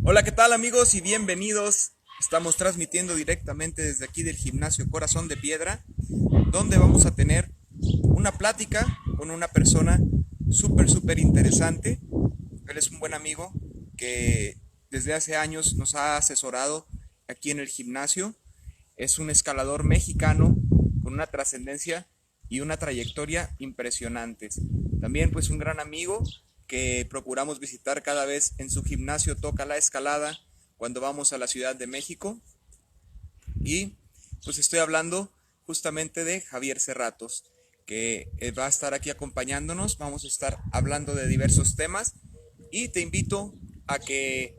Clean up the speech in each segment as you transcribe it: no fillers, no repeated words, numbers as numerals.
Hola, ¿qué tal amigos y bienvenidos? Estamos transmitiendo directamente desde aquí del gimnasio Corazón de Piedra, donde vamos a tener una plática con una persona súper interesante. Él es un buen amigo que desde hace años nos ha asesorado aquí en el gimnasio. Es un escalador mexicano con una trascendencia y una trayectoria impresionantes. También pues un gran amigo que procuramos visitar cada vez en su gimnasio Toca la Escalada cuando vamos a la Ciudad de México. Y pues estoy hablando justamente de Javier Cerratos, que va a estar aquí acompañándonos. Vamos a estar hablando de diversos temas y te invito a que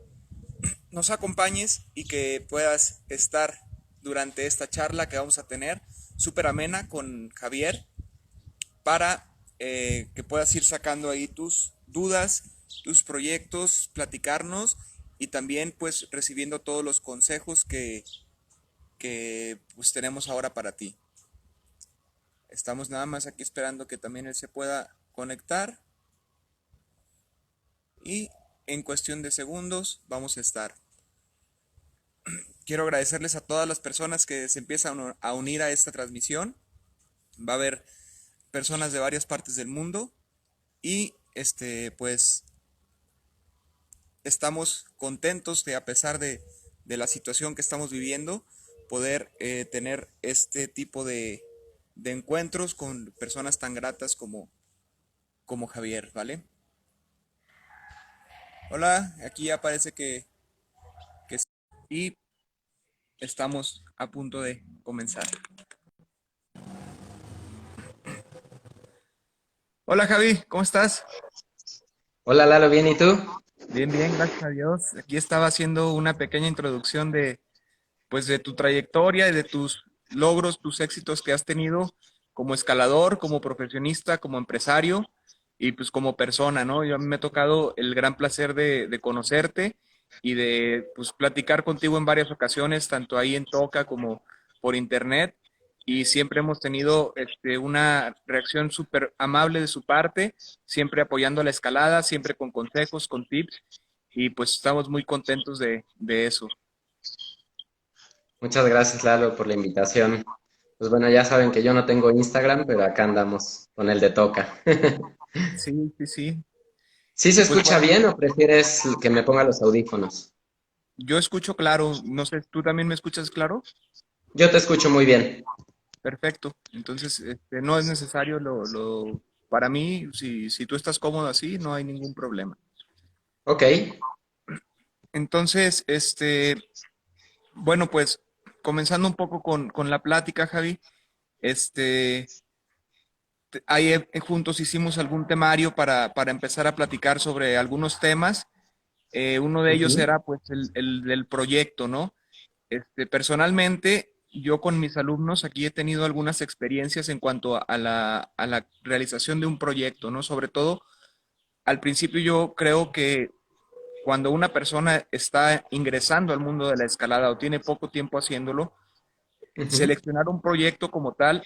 nos acompañes y que puedas estar durante esta charla que vamos a tener súper amena con Javier para que puedas ir sacando ahí tus dudas, tus proyectos, platicarnos y también pues recibiendo todos los consejos que pues tenemos ahora para ti. Estamos nada más aquí esperando que también él se pueda conectar y en cuestión de segundos vamos a estar. Quiero agradecerles a todas las personas que se empiezan a unir a esta transmisión. Va a haber personas de varias partes del mundo y pues estamos contentos de, a pesar de la situación que estamos viviendo, poder tener este tipo de encuentros con personas tan gratas como Javier, ¿vale? Hola, aquí aparece que y estamos a punto de comenzar. Hola Javi, ¿cómo estás? Hola Lalo, ¿bien y tú? Bien, gracias a Dios. Aquí estaba haciendo una pequeña introducción pues de tu trayectoria y de tus logros, tus éxitos que has tenido como escalador, como profesionista, como empresario y pues como persona, ¿no? Yo a mí me ha tocado el gran placer de conocerte y de pues platicar contigo en varias ocasiones, tanto ahí en Toca como por internet. Y siempre hemos tenido una reacción súper amable de su parte, siempre apoyando la escalada, siempre con consejos, con tips, y pues estamos muy contentos de eso. Muchas gracias Lalo por la invitación. Pues bueno, ya saben que yo no tengo Instagram, pero acá andamos con el de Toca. Sí. ¿Sí se Y pues escucha bueno, bien o prefieres que me ponga los audífonos? yo escucho claro, no sé, ¿tú también me escuchas claro? Yo te escucho muy bien. Perfecto. Entonces, no es necesario para mí, si tú estás cómodo así, no hay ningún problema. Ok, Entonces, bueno, pues comenzando un poco con la plática, Javi, este, ahí juntos hicimos algún temario para empezar a platicar sobre algunos temas. Uno de ellos ujú, era pues el del proyecto, ¿no? Personalmente, yo con mis alumnos aquí he tenido algunas experiencias en cuanto a la realización de un proyecto, ¿no? Sobre todo, al principio yo creo que cuando una persona está ingresando al mundo de la escalada o tiene poco tiempo haciéndolo, ujú. seleccionar un proyecto como tal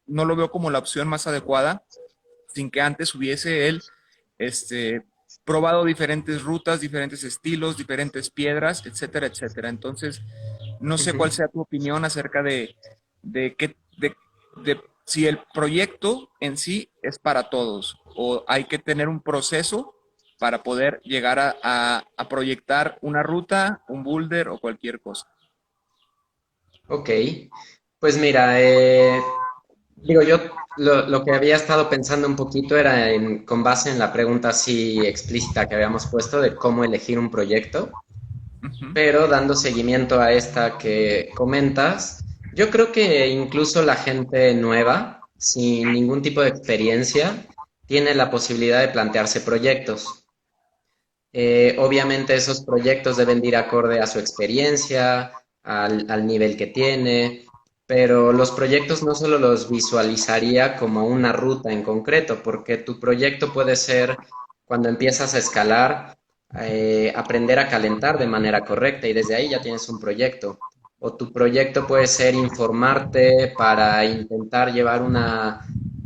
no lo veo como la opción más adecuada, sin que antes hubiese él este, probado diferentes rutas, diferentes estilos, diferentes piedras, etcétera. Entonces, no sé cuál Ujú. sea tu opinión acerca de, qué, de si el proyecto en sí es para todos o hay que tener un proceso para poder llegar a proyectar una ruta, un boulder o cualquier cosa. Ok, pues mira, digo yo lo que había estado pensando un poquito era con base en la pregunta así explícita que habíamos puesto de cómo elegir un proyecto. Ujú, Pero dando seguimiento a esta que comentas, yo creo que incluso la gente nueva, sin ningún tipo de experiencia, tiene la posibilidad de plantearse proyectos. Obviamente esos proyectos deben de ir acorde a su experiencia, al nivel que tiene, pero los proyectos no solo los visualizaría como una ruta en concreto, porque tu proyecto puede ser cuando empiezas a escalar, aprender a calentar de manera correcta y desde ahí ya tienes un proyecto. O tu proyecto puede ser informarte para intentar llevar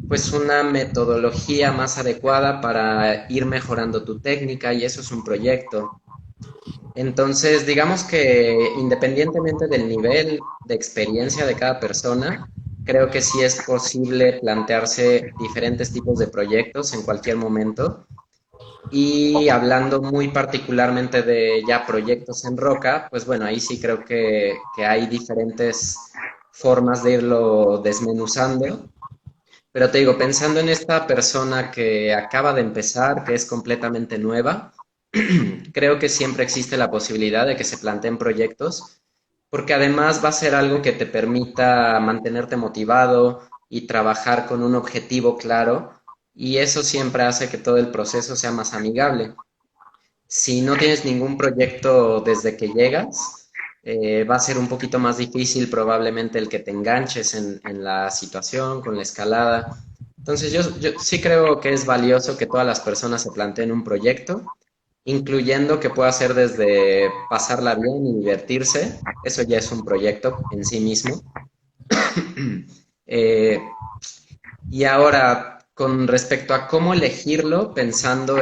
pues una metodología más adecuada para ir mejorando tu técnica y eso es un proyecto. Entonces, digamos que independientemente del nivel de experiencia de cada persona, creo que sí es posible plantearse diferentes tipos de proyectos en cualquier momento. Y hablando muy particularmente de ya proyectos en roca, pues bueno, ahí sí creo que hay diferentes formas de irlo desmenuzando. Pero te digo, pensando en esta persona que acaba de empezar, que es completamente nueva, creo que siempre existe la posibilidad de que se planteen proyectos, porque además va a ser algo que te permita mantenerte motivado y trabajar con un objetivo claro, y eso siempre hace que todo el proceso sea más amigable. Si no tienes ningún proyecto desde que llegas, va a ser un poquito más difícil probablemente el que te enganches en la situación, con la escalada. Entonces yo sí creo que es valioso que todas las personas se planteen un proyecto, incluyendo que pueda ser desde pasarla bien y divertirse. Eso ya es un proyecto en sí mismo. Eh, y ahora, con respecto a cómo elegirlo, pensando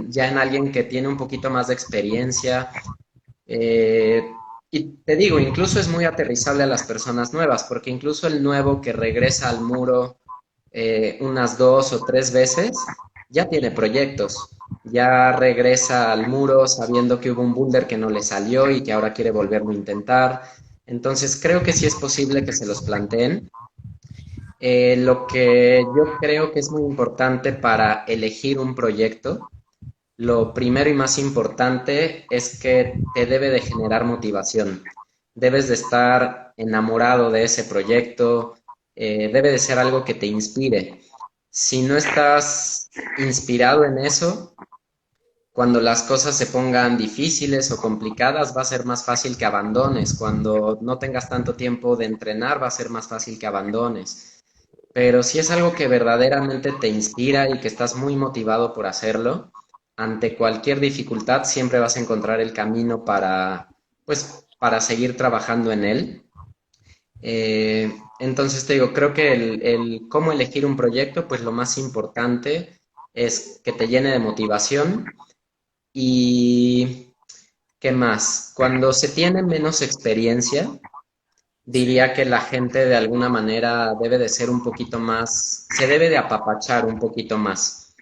ya en alguien que tiene un poquito más de experiencia, y te digo, incluso es muy aterrizable a las personas nuevas, porque incluso el nuevo que regresa al muro unas 2 o 3 veces, ya tiene proyectos, ya regresa al muro sabiendo que hubo un boulder que no le salió y que ahora quiere volverlo a intentar. Entonces, creo que sí es posible que se los planteen. Lo que yo creo que es muy importante para elegir un proyecto, lo primero y más importante es que te debe de generar motivación. Debes de estar enamorado de ese proyecto, debe de ser algo que te inspire. Si no estás inspirado en eso, cuando las cosas se pongan difíciles o complicadas, va a ser más fácil que abandones. Cuando no tengas tanto tiempo de entrenar, va a ser más fácil que abandones. Pero si es algo que verdaderamente te inspira y que estás muy motivado por hacerlo, ante cualquier dificultad siempre vas a encontrar el camino pues, para seguir trabajando en él. Entonces te digo, creo que el cómo elegir un proyecto, pues lo más importante es que te llene de motivación y ¿qué más? Cuando se tiene menos experiencia, Sí, diría que la gente de alguna manera debe de ser un poquito más, se debe de apapachar un poquito más.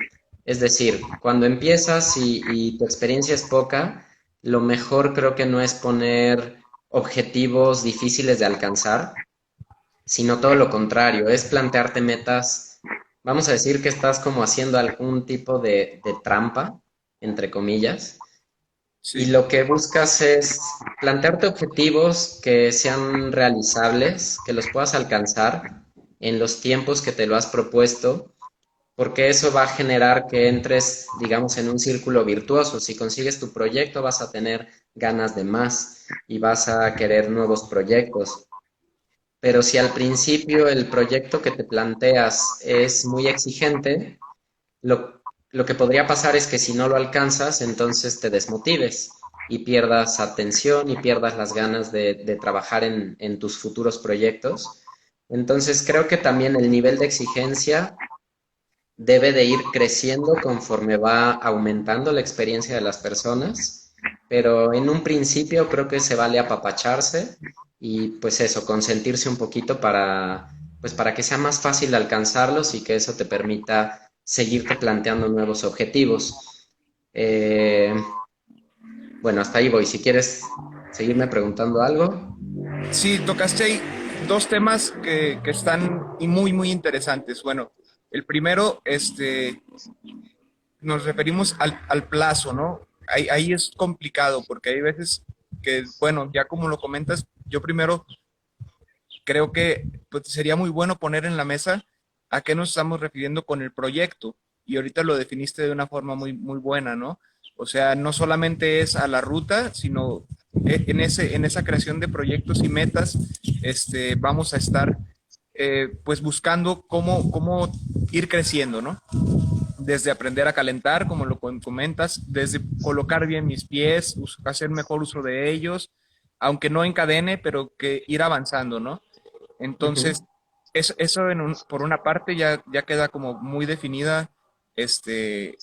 Es decir, cuando empiezas y tu experiencia es poca, lo mejor creo que no es poner objetivos difíciles de alcanzar, sino todo lo contrario, es plantearte metas, vamos a decir que estás como haciendo algún tipo de trampa, entre comillas, y sí. lo que buscas es plantearte objetivos que sean realizables, que los puedas alcanzar en los tiempos que te lo has propuesto, porque eso va a generar que entres, digamos, en un círculo virtuoso. Si consigues tu proyecto, vas a tener ganas de más y vas a querer nuevos proyectos. Pero si al principio el proyecto que te planteas es muy exigente, lo que podría pasar es que si no lo alcanzas, entonces te desmotives y pierdas atención y pierdas las ganas de trabajar en tus futuros proyectos. Entonces creo que también el nivel de exigencia debe de ir creciendo conforme va aumentando la experiencia de las personas, pero en un principio creo que se vale apapacharse y pues eso, consentirse un poquito pues para que sea más fácil alcanzarlos y que eso te permita seguirte planteando nuevos objetivos. Eh, bueno, hasta ahí voy. Si quieres seguirme preguntando algo. Sí, tocaste ahí dos temas que están y muy, muy interesantes. Bueno, el primero, nos referimos al plazo, ¿no? Ahí es complicado porque hay veces que, bueno, ya como lo comentas, yo primero creo que pues, sería muy bueno poner en la mesa a qué nos estamos refiriendo con el proyecto. Y ahorita lo definiste de una forma muy, muy buena, ¿no? O sea, no solamente es a la ruta, sino en esa creación de proyectos y metas, vamos a estar pues buscando cómo ir creciendo, ¿no? Desde aprender a calentar, como lo comentas, desde colocar bien mis pies, hacer mejor uso de ellos, aunque no encadene, pero que ir avanzando, ¿no? Ujú. Entonces, eso por una parte ya queda como muy definida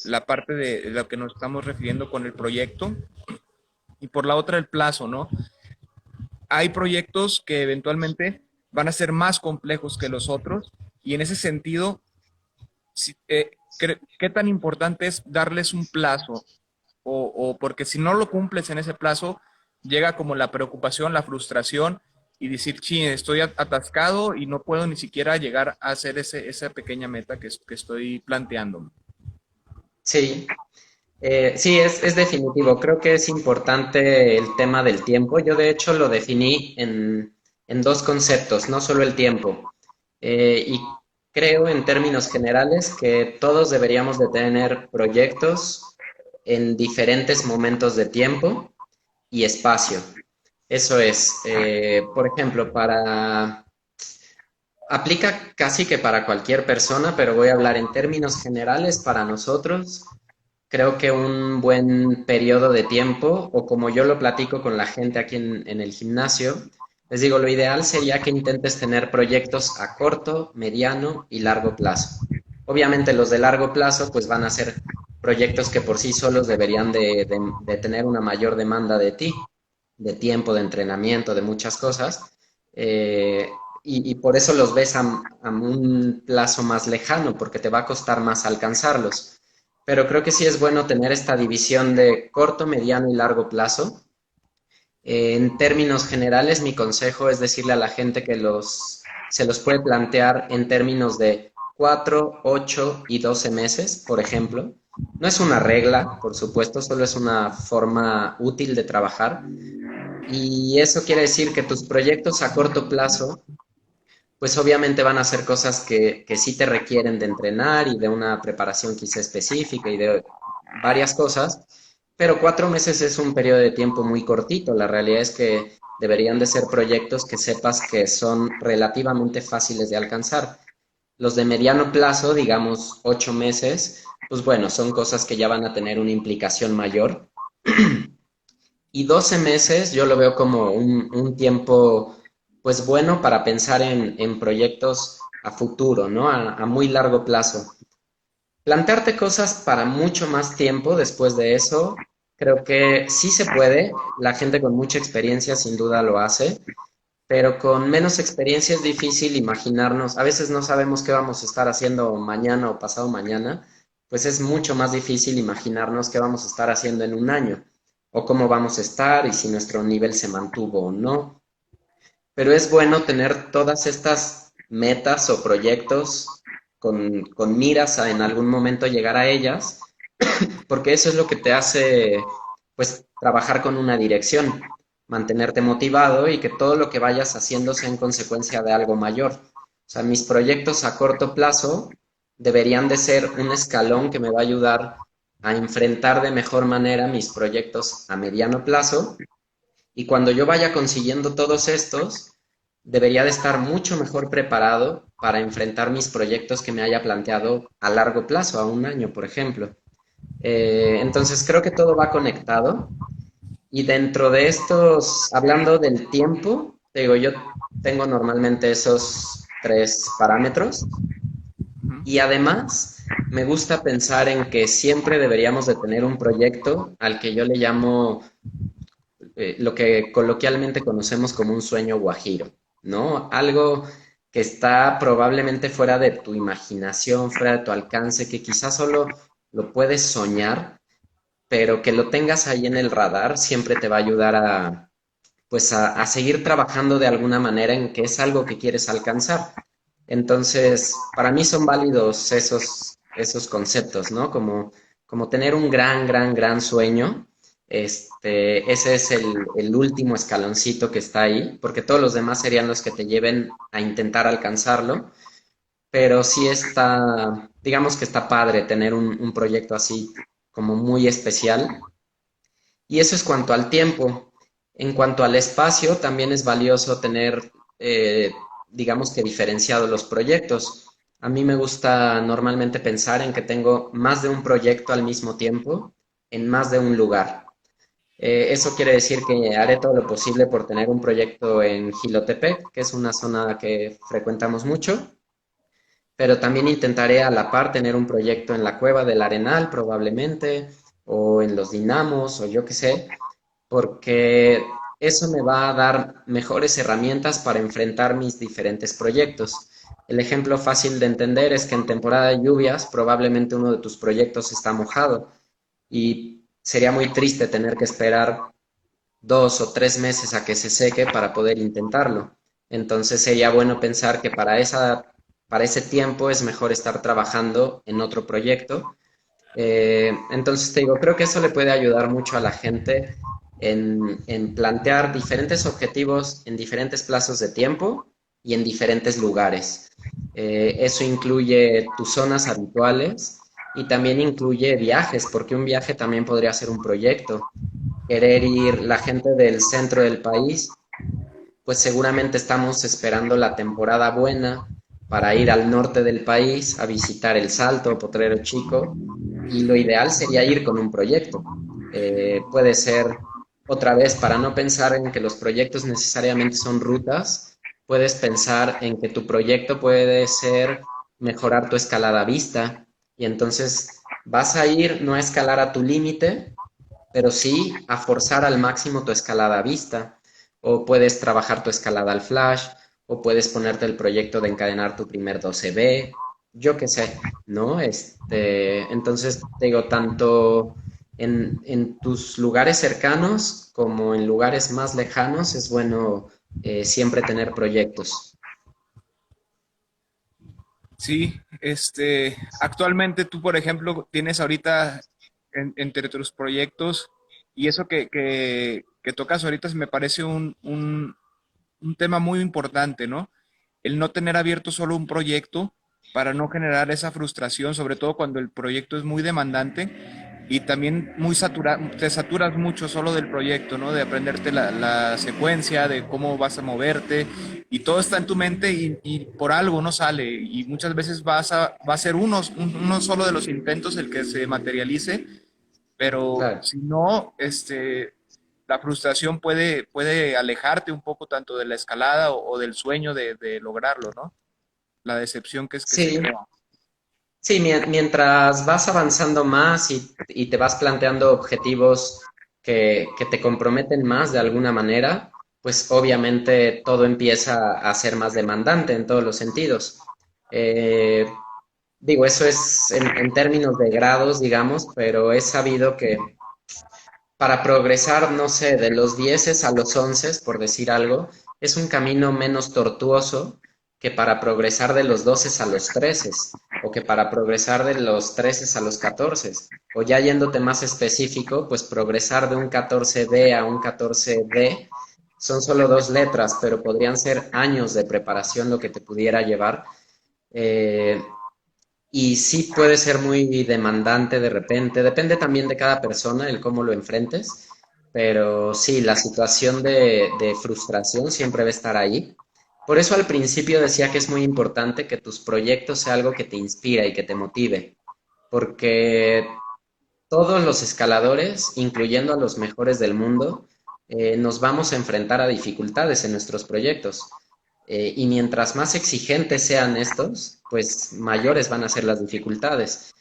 la parte de lo que nos estamos refiriendo con el proyecto. y por la otra el plazo, ¿no? Hay proyectos que eventualmente van a ser más complejos que los otros y en ese sentido, ¿qué tan importante es darles un plazo? O porque si no lo cumples en ese plazo, llega como la preocupación, la frustración y decir, sí, estoy atascado y no puedo ni siquiera llegar a hacer esa pequeña meta que estoy planteando. Sí, sí, es definitivo. Creo que es importante el tema del tiempo. Yo de hecho lo definí en dos conceptos, no solo el tiempo. Y creo en términos generales que todos deberíamos de tener proyectos en diferentes momentos de tiempo y espacio. Eso es, por ejemplo, aplica casi que para cualquier persona, pero voy a hablar en términos generales para nosotros. Creo que un buen periodo de tiempo, o como yo lo platico con la gente aquí en el gimnasio, les digo, lo ideal sería que intentes tener proyectos a corto, mediano y largo plazo. Obviamente los de largo plazo pues van a ser proyectos que por sí solos deberían de tener una mayor demanda de ti, de tiempo, de entrenamiento, de muchas cosas. Y por eso los ves a un plazo más lejano, porque te va a costar más alcanzarlos. Pero creo que sí es bueno tener esta división de corto, mediano y largo plazo. En términos generales, mi consejo es decirle a la gente que se los puede plantear en términos de 4, 8 y 12 meses, por ejemplo. No es una regla, por supuesto, solo es una forma útil de trabajar. Y eso quiere decir que tus proyectos a corto plazo pues obviamente van a ser cosas que sí te requieren de entrenar y de una preparación quizá específica y de varias cosas, pero 4 meses es un periodo de tiempo muy cortito. La realidad es que deberían de ser proyectos que sepas que son relativamente fáciles de alcanzar. Los de mediano plazo, digamos 8 meses, pues bueno, son cosas que ya van a tener una implicación mayor. Y 12 meses yo lo veo como un tiempo, pues bueno, para pensar en proyectos a futuro, ¿no? A muy largo plazo. Plantearte cosas para mucho más tiempo después de eso, creo que sí se puede. La gente con mucha experiencia sin duda lo hace, pero con menos experiencia es difícil imaginarnos. A veces no sabemos qué vamos a estar haciendo mañana o pasado mañana, pues es mucho más difícil imaginarnos qué vamos a estar haciendo en un año o cómo vamos a estar y si nuestro nivel se mantuvo o no. Pero es bueno tener todas estas metas o proyectos con miras a en algún momento llegar a ellas, porque eso es lo que te hace, pues, trabajar con una dirección, mantenerte motivado y que todo lo que vayas haciendo sea en consecuencia de algo mayor. O sea, mis proyectos a corto plazo deberían de ser un escalón que me va a ayudar a enfrentar de mejor manera mis proyectos a mediano plazo y cuando yo vaya consiguiendo todos estos, debería de estar mucho mejor preparado para enfrentar mis proyectos que me haya planteado a largo plazo, a un año, por ejemplo. Entonces creo que todo va conectado y dentro de estos, hablando del tiempo, te digo, yo tengo normalmente esos tres parámetros y además me gusta pensar en que siempre deberíamos de tener un proyecto al que yo le llamo lo que coloquialmente conocemos como un sueño guajiro, ¿no? Algo que está probablemente fuera de tu imaginación, fuera de tu alcance, que quizás solo lo puedes soñar, pero que lo tengas ahí en el radar siempre te va a ayudar pues a seguir trabajando de alguna manera en que es algo que quieres alcanzar. Entonces, para mí son válidos esos conceptos, ¿no? Como tener un gran sueño. Ese es el último escaloncito que está ahí, porque todos los demás serían los que te lleven a intentar alcanzarlo, pero sí está, digamos que está padre tener un proyecto así como muy especial. Y eso es cuanto al tiempo. En cuanto al espacio, también es valioso tener, digamos que diferenciado los proyectos. A mí me gusta normalmente pensar en que tengo más de un proyecto al mismo tiempo en más de un lugar. Eso quiere decir que haré todo lo posible por tener un proyecto en Jilotepec, que es una zona que frecuentamos mucho, pero también intentaré a la par tener un proyecto en la Cueva del Arenal, probablemente, o en los Dinamos, o yo qué sé, porque eso me va a dar mejores herramientas para enfrentar mis diferentes proyectos. El ejemplo fácil de entender es que en temporada de lluvias probablemente uno de tus proyectos está mojado y sería muy triste tener que esperar 2 o 3 meses a que se seque para poder intentarlo. Entonces sería bueno pensar que para ese tiempo es mejor estar trabajando en otro proyecto. Entonces te digo, creo que eso le puede ayudar mucho a la gente en plantear diferentes objetivos en diferentes plazos de tiempo y en diferentes lugares. Eso incluye tus zonas habituales y también incluye viajes, porque un viaje también podría ser un proyecto. Querer ir la gente del centro del país, pues seguramente estamos esperando la temporada buena para ir al norte del país a visitar El Salto, Potrero Chico, y lo ideal sería ir con un proyecto. Puede ser otra vez, para no pensar en que los proyectos necesariamente son rutas, puedes pensar en que tu proyecto puede ser mejorar tu escalada a vista y entonces vas a ir no a escalar a tu límite, pero sí a forzar al máximo tu escalada a vista, o puedes trabajar tu escalada al flash, o puedes ponerte el proyecto de encadenar tu primer 12B, yo qué sé, ¿no? Entonces, te digo, tanto en tus lugares cercanos como en lugares más lejanos es bueno siempre tener proyectos. Sí, actualmente tú, por ejemplo, tienes ahorita entre tus proyectos y eso que tocas ahorita se me parece un tema muy importante, ¿no? El no tener abierto solo un proyecto para no generar esa frustración, sobre todo cuando el proyecto es muy demandante y también te saturas mucho solo del proyecto, ¿no? De aprenderte la secuencia, de cómo vas a moverte y todo está en tu mente y por algo no sale y muchas veces va a ser uno solo de los intentos el que se materialice, pero Claro. si no, la frustración puede alejarte un poco tanto de la escalada o del sueño de lograrlo, ¿no? La decepción que se Sí, crea. sí, mientras vas avanzando más y te vas planteando objetivos que te comprometen más de alguna manera, pues obviamente todo empieza a ser más demandante en todos los sentidos. Eh, Digo, eso es en términos de grados, digamos, pero es sabido que para progresar, no sé, de los 10 a los 11, por decir algo, es un camino menos tortuoso que para progresar de los 12 a los 13, o que para progresar de los 13 a los 14. O ya yéndote más específico, pues progresar de un 14B a un 14D son solo 2 letras, pero podrían ser años de preparación lo que te pudiera llevar. Eh, y sí puede ser muy demandante de repente, depende también de cada persona el cómo lo enfrentes, pero sí, la situación de frustración siempre va a estar ahí. Por eso al principio decía que es muy importante que tus proyectos sea algo que te inspira y que te motive, porque todos los escaladores, incluyendo a los mejores del mundo, nos vamos a enfrentar a dificultades en nuestros proyectos. Y mientras más exigentes sean estos, pues mayores van a ser las dificultades.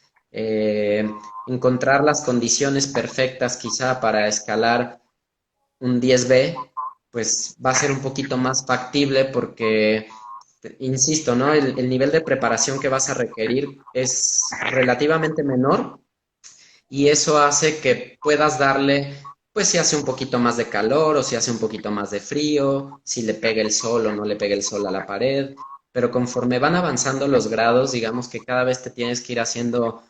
Encontrar las condiciones perfectas quizá para escalar un 10B, pues va a ser un poquito más factible porque, insisto, ¿no? El nivel de preparación que vas a requerir es relativamente menor y eso hace que puedas darle, pues si hace un poquito más de calor o si hace un poquito más de frío, si le pega el sol o no le pega el sol a la pared, pero conforme van avanzando los grados, digamos que cada vez te tienes que ir haciendo,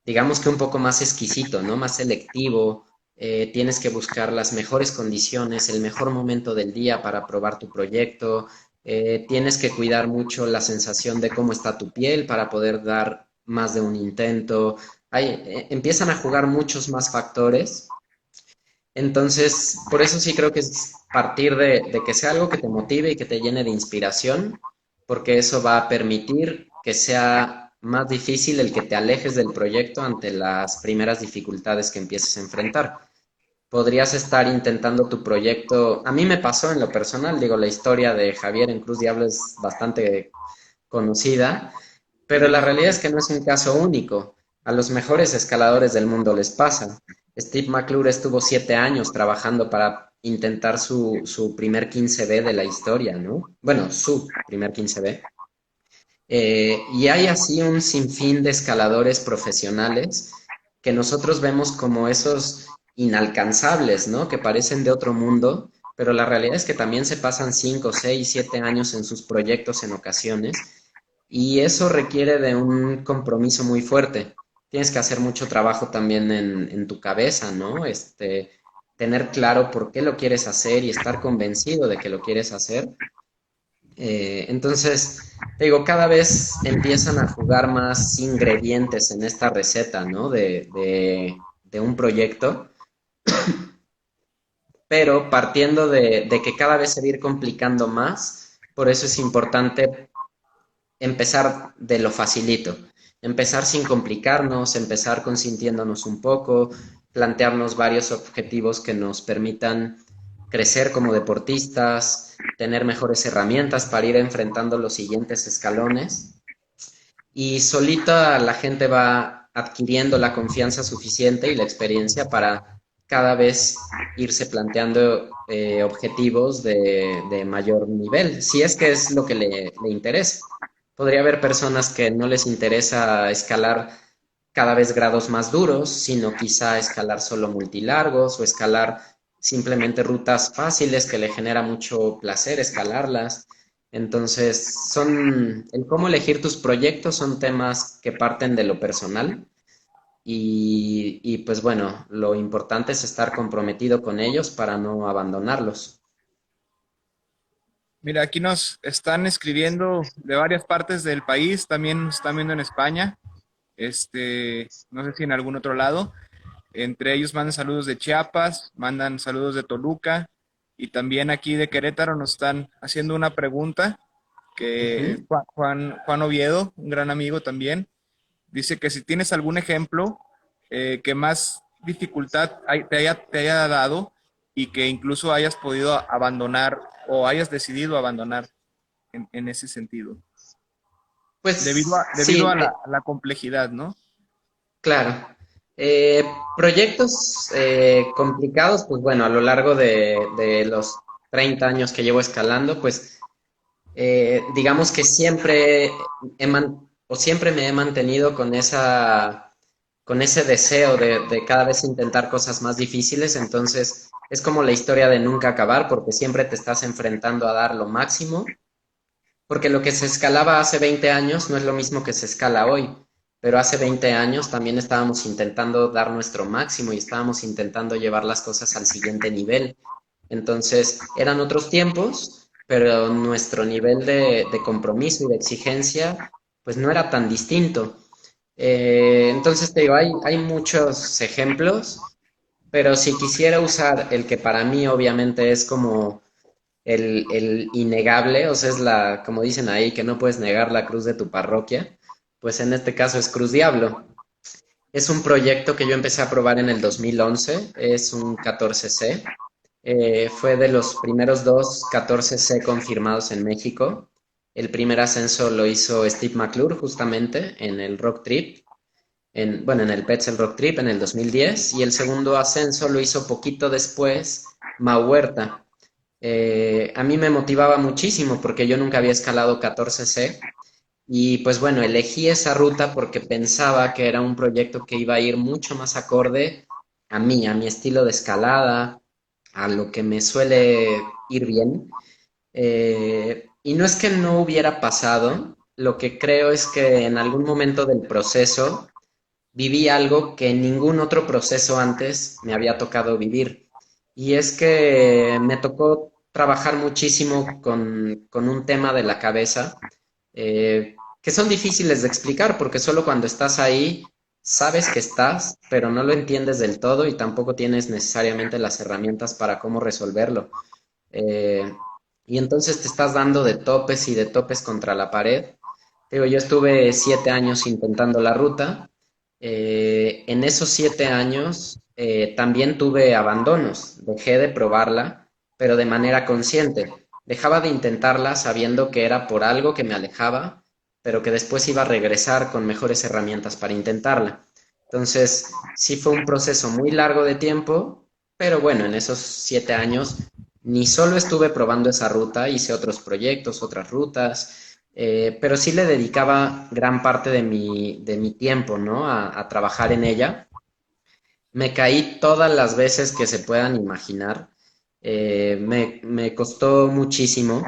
digamos que un poco más exquisito, ¿no? Más selectivo. Tienes que buscar las mejores condiciones, el mejor momento del día para probar tu proyecto. Tienes que cuidar mucho la sensación de cómo está tu piel para poder dar más de un intento. Empiezan a jugar muchos más factores. Entonces, por eso sí creo que es partir de que sea algo que te motive y que te llene de inspiración, porque eso va a permitir que sea más difícil el que te alejes del proyecto ante las primeras dificultades que empieces a enfrentar. Podrías estar intentando tu proyecto. A mí me pasó en lo personal, digo, la historia de Javier en Cruz Diablo es bastante conocida, pero la realidad es que no es un caso único. A los mejores escaladores del mundo les pasa. Steve McClure estuvo 7 años trabajando para intentar su primer 15B de la historia, ¿no? Bueno, su primer 15B. Y hay así un sinfín de escaladores profesionales que nosotros vemos como esos inalcanzables, ¿no? Que parecen de otro mundo, pero la realidad es que también se pasan 5, 6, 7 años en sus proyectos en ocasiones y eso requiere de un compromiso muy fuerte. Tienes que hacer mucho trabajo también en tu cabeza, ¿no? Tener claro por qué lo quieres hacer y estar convencido de que lo quieres hacer. Entonces, te digo, cada vez empiezan a jugar más ingredientes en esta receta, ¿no? De un proyecto, pero partiendo de que cada vez se va a ir complicando más, por eso es importante empezar de lo facilito, empezar sin complicarnos, empezar consintiéndonos un poco, plantearnos varios objetivos que nos permitan crecer como deportistas, tener mejores herramientas para ir enfrentando los siguientes escalones y solita la gente va adquiriendo la confianza suficiente y la experiencia para cada vez irse planteando objetivos de mayor nivel, si es que es lo que le interesa. Podría haber personas que no les interesa escalar cada vez grados más duros, sino quizá escalar solo multilargos o escalar simplemente rutas fáciles que le genera mucho placer escalarlas. Entonces, el cómo elegir tus proyectos son temas que parten de lo personal y pues bueno, lo importante es estar comprometido con ellos para no abandonarlos. Mira, aquí nos están escribiendo de varias partes del país, también nos están viendo en España, no sé si en algún otro lado. Entre ellos mandan saludos de Chiapas, mandan saludos de Toluca y también aquí de Querétaro nos están haciendo una pregunta que Ujú. Juan Oviedo, un gran amigo también, dice que si tienes algún ejemplo que más dificultad te haya dado y que incluso hayas podido abandonar o hayas decidido abandonar en ese sentido, Pues debido sí, a la complejidad, ¿no? claro. Proyectos complicados, pues bueno, a lo largo de los 30 años que llevo escalando, pues digamos que siempre me he mantenido con ese deseo de cada vez intentar cosas más difíciles, entonces es como la historia de nunca acabar, porque siempre te estás enfrentando a dar lo máximo porque lo que se escalaba hace 20 años no es lo mismo que se escala hoy, pero hace 20 años también estábamos intentando dar nuestro máximo y estábamos intentando llevar las cosas al siguiente nivel. Entonces, eran otros tiempos, pero nuestro nivel de compromiso y de exigencia, pues no era tan distinto. Entonces, te digo, hay muchos ejemplos, pero si quisiera usar el que para mí obviamente es como el innegable, o sea, es como dicen ahí, que no puedes negar la cruz de tu parroquia, pues en este caso es Cruz Diablo. Es un proyecto que yo empecé a probar en el 2011, es un 14C, fue de los primeros dos 14C confirmados en México. El primer ascenso lo hizo Steve McClure justamente en el Rock Trip, bueno, en el Petzl Rock Trip en el 2010, y el segundo ascenso lo hizo poquito después Mau Huerta. A mí me motivaba muchísimo porque yo nunca había escalado 14C y pues bueno, elegí esa ruta porque pensaba que era un proyecto que iba a ir mucho más acorde a mi estilo de escalada, a lo que me suele ir bien. Y no es que no hubiera pasado, lo que creo es que en algún momento del proceso viví algo que en ningún otro proceso antes me había tocado vivir. Y es que me tocó trabajar muchísimo con un tema de la cabeza, que son difíciles de explicar porque solo cuando estás ahí sabes que estás, pero no lo entiendes del todo y tampoco tienes necesariamente las herramientas para cómo resolverlo. Eh, y entonces te estás dando de topes y de topes contra la pared. Digo, yo estuve 7 años intentando la ruta. En esos 7 años también tuve abandonos. Dejé de probarla, pero de manera consciente. Dejaba de intentarla sabiendo que era por algo que me alejaba, pero que después iba a regresar con mejores herramientas para intentarla. Entonces, sí fue un proceso muy largo de tiempo, pero bueno, en esos 7 años ni solo estuve probando esa ruta, hice otros proyectos, otras rutas, pero sí le dedicaba gran parte de mi tiempo, ¿no? A trabajar en ella. Me caí todas las veces que se puedan imaginar. Me costó muchísimo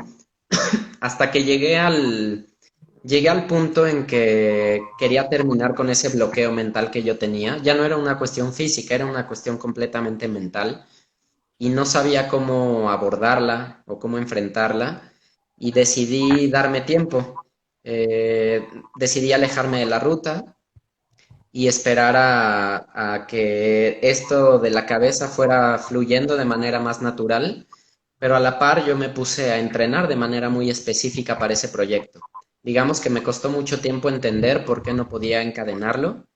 hasta que llegué al punto en que quería terminar con ese bloqueo mental que yo tenía. Ya no era una cuestión física, era una cuestión completamente mental y no sabía cómo abordarla o cómo enfrentarla y decidí darme tiempo. Decidí alejarme de la ruta y esperar a que esto de la cabeza fuera fluyendo de manera más natural, pero a la par yo me puse a entrenar de manera muy específica para ese proyecto. Digamos que me costó mucho tiempo entender por qué no podía encadenarlo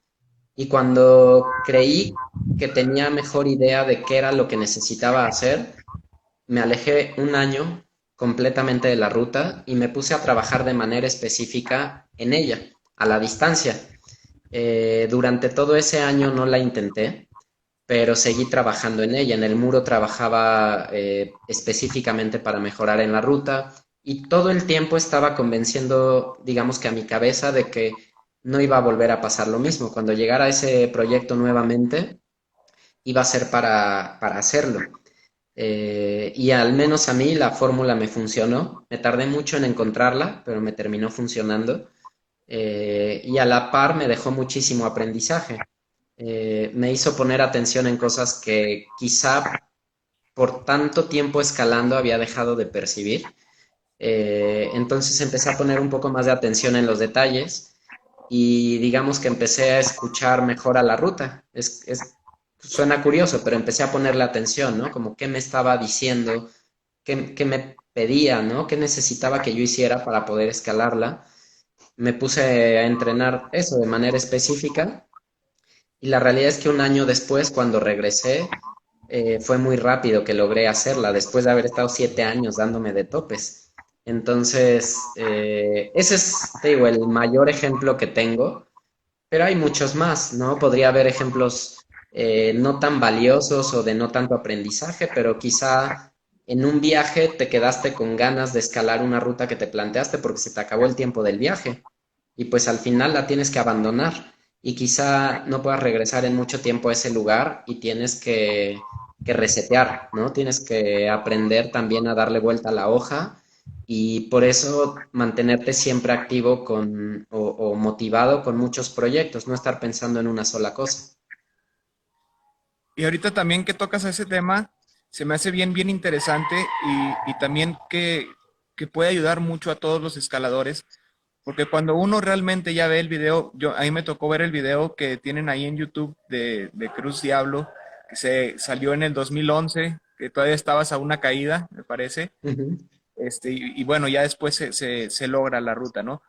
y cuando creí que tenía mejor idea de qué era lo que necesitaba hacer, me alejé un año completamente de la ruta y me puse a trabajar de manera específica en ella, a la distancia. Durante todo ese año no la intenté, pero seguí trabajando en ella. En el muro trabajaba específicamente para mejorar en la ruta y todo el tiempo estaba convenciendo, digamos que a mi cabeza, de que no iba a volver a pasar lo mismo. Cuando llegara ese proyecto nuevamente, iba a ser para hacerlo. Y al menos a mí la fórmula me funcionó. Me tardé mucho en encontrarla, pero me terminó funcionando. Y a la par me dejó muchísimo aprendizaje. Me hizo poner atención en cosas que quizá por tanto tiempo escalando había dejado de percibir. Entonces empecé a poner un poco más de atención en los detalles y digamos que empecé a escuchar mejor a la ruta. Suena curioso, pero empecé a ponerle atención, ¿no? Como qué me estaba diciendo, qué me pedía, ¿no? ¿Qué necesitaba que yo hiciera para poder escalarla? Me puse a entrenar eso de manera específica y la realidad es que un año después, cuando regresé, fue muy rápido que logré hacerla, después de haber estado 7 años dándome de topes. Entonces, ese es, te digo, el mayor ejemplo que tengo, pero hay muchos más, ¿no? Podría haber ejemplos no tan valiosos o de no tanto aprendizaje, pero quizá en un viaje te quedaste con ganas de escalar una ruta que te planteaste porque se te acabó el tiempo del viaje y pues al final la tienes que abandonar y quizá no puedas regresar en mucho tiempo a ese lugar y tienes que resetear, ¿no? Tienes que aprender también a darle vuelta a la hoja y por eso mantenerte siempre activo o motivado con muchos proyectos, no estar pensando en una sola cosa. Y ahorita también que tocas ese tema, se me hace bien, bien interesante y también que puede ayudar mucho a todos los escaladores, porque cuando uno realmente ya ve el video, a mí me tocó ver el video que tienen ahí en YouTube de Cruz Diablo, que se salió en el 2011, que todavía estabas a una caída, me parece, Ujú, y bueno, ya después se logra la ruta, ¿no?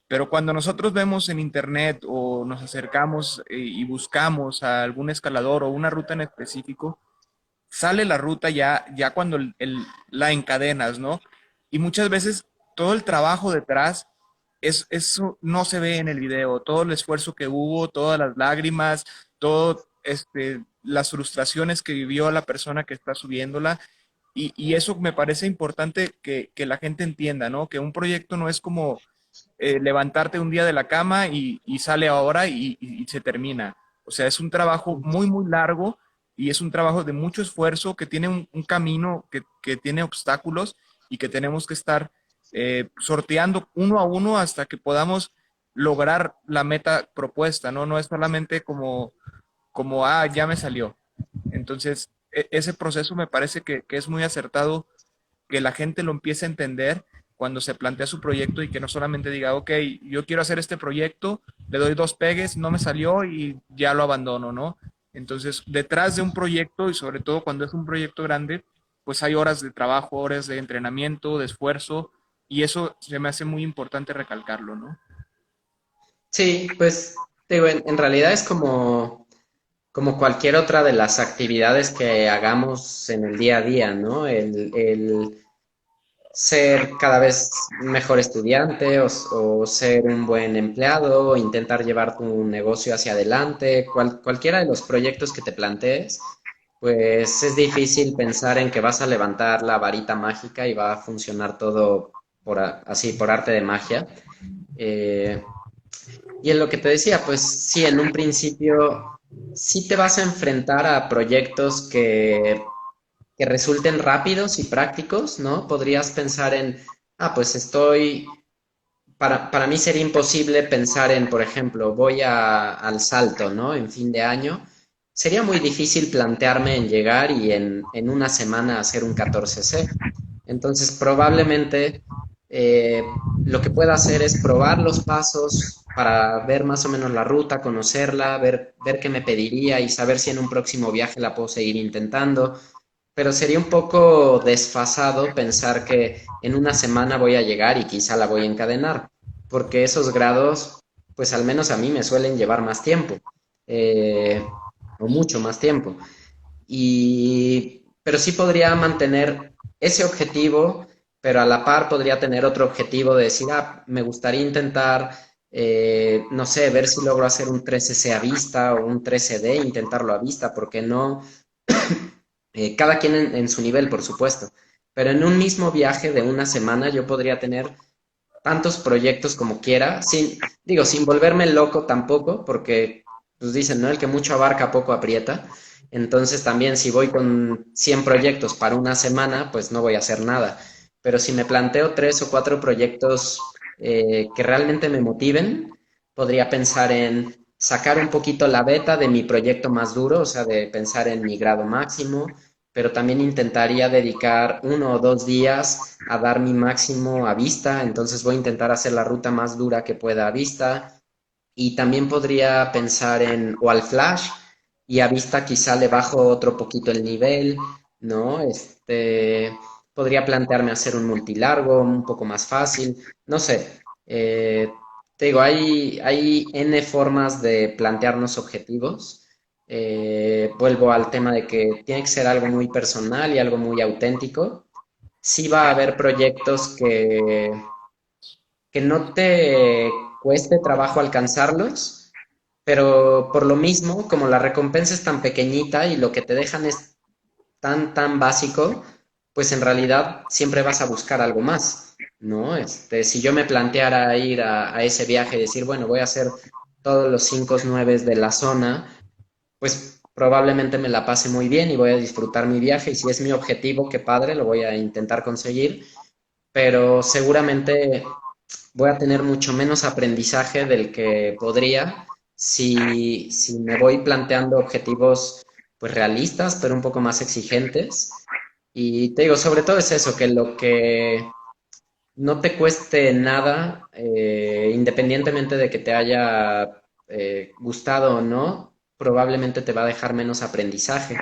Pero cuando nosotros vemos en internet o nos acercamos y buscamos a algún escalador o una ruta en específico, sale la ruta ya cuando la encadenas, ¿no? Y muchas veces todo el trabajo detrás, eso no se ve en el video, todo el esfuerzo que hubo, todas las lágrimas, todo, las frustraciones que vivió la persona que está subiéndola. Y eso me parece importante que la gente entienda, ¿no? Que un proyecto no es como levantarte un día de la cama y sale ahora y se termina. O sea, es un trabajo muy, muy largo y es un trabajo de mucho esfuerzo que tiene un camino que tiene obstáculos y que tenemos que estar sorteando uno a uno hasta que podamos lograr la meta propuesta, ¿no? No es solamente como ya me salió. Entonces, ese proceso me parece que es muy acertado que la gente lo empiece a entender cuando se plantea su proyecto y que no solamente diga, ok, yo quiero hacer este proyecto, le doy dos pegues, no me salió y ya lo abandono, ¿no? Entonces, detrás de un proyecto y sobre todo cuando es un proyecto grande, pues hay horas de trabajo, horas de entrenamiento, de esfuerzo y eso se me hace muy importante recalcarlo, ¿no? sí, pues te digo, en realidad es como cualquier otra de las actividades que hagamos en el día a día, ¿no? ser cada vez mejor estudiante o ser un buen empleado, o intentar llevar tu negocio hacia adelante, cualquiera de los proyectos que te plantees, pues es difícil pensar en que vas a levantar la varita mágica y va a funcionar todo así, por arte de magia. Eh, y en lo que te decía, pues sí, en un principio sí te vas a enfrentar a proyectos que resulten rápidos y prácticos, ¿no? Podrías pensar en, pues para mí sería imposible pensar en, por ejemplo, al Salto, ¿no? En fin de año. Sería muy difícil plantearme en llegar y en una semana hacer un 14C. Entonces, probablemente lo que pueda hacer es probar los pasos para ver más o menos la ruta, conocerla, ver qué me pediría y saber si en un próximo viaje la puedo seguir intentando. Pero sería un poco desfasado pensar que en una semana voy a llegar y quizá la voy a encadenar, porque esos grados, pues al menos a mí me suelen llevar más tiempo, eh, o mucho más tiempo. Pero sí podría mantener ese objetivo, pero a la par podría tener otro objetivo de decir, me gustaría intentar, no sé, ver si logro hacer un 13C a vista o un 13D, intentarlo a vista, porque no, cada quien en su nivel, por supuesto. Pero en un mismo viaje de una semana yo podría tener tantos proyectos como quiera, sin volverme loco tampoco, porque pues dicen, ¿no? El que mucho abarca, poco aprieta. Entonces también si voy con 100 proyectos para una semana, pues no voy a hacer nada. Pero si me planteo 3 o 4 proyectos que realmente me motiven, podría pensar en sacar un poquito la beta de mi proyecto más duro, o sea, de pensar en mi grado máximo, pero también intentaría dedicar 1 o 2 días a dar mi máximo a vista, entonces voy a intentar hacer la ruta más dura que pueda a vista y también podría pensar o al flash y a vista quizá le bajo otro poquito el nivel, ¿no? Podría plantearme hacer un multilargo un poco más fácil, no sé. Te digo, hay N formas de plantearnos objetivos. Vuelvo al tema de que tiene que ser algo muy personal y algo muy auténtico. Sí va a haber proyectos que no te cueste trabajo alcanzarlos, pero por lo mismo, como la recompensa es tan pequeñita y lo que te dejan es tan básico, pues en realidad siempre vas a buscar algo más, ¿no? Si yo me planteara ir a ese viaje y decir, bueno, voy a hacer todos los 5 9 de la zona, pues probablemente me la pase muy bien y voy a disfrutar mi viaje y si es mi objetivo, qué padre, lo voy a intentar conseguir, pero seguramente voy a tener mucho menos aprendizaje del que podría si me voy planteando objetivos pues realistas, pero un poco más exigentes. Y te digo, sobre todo es eso, que lo que no te cueste nada, independientemente de que te haya gustado o no, probablemente te va a dejar menos aprendizaje.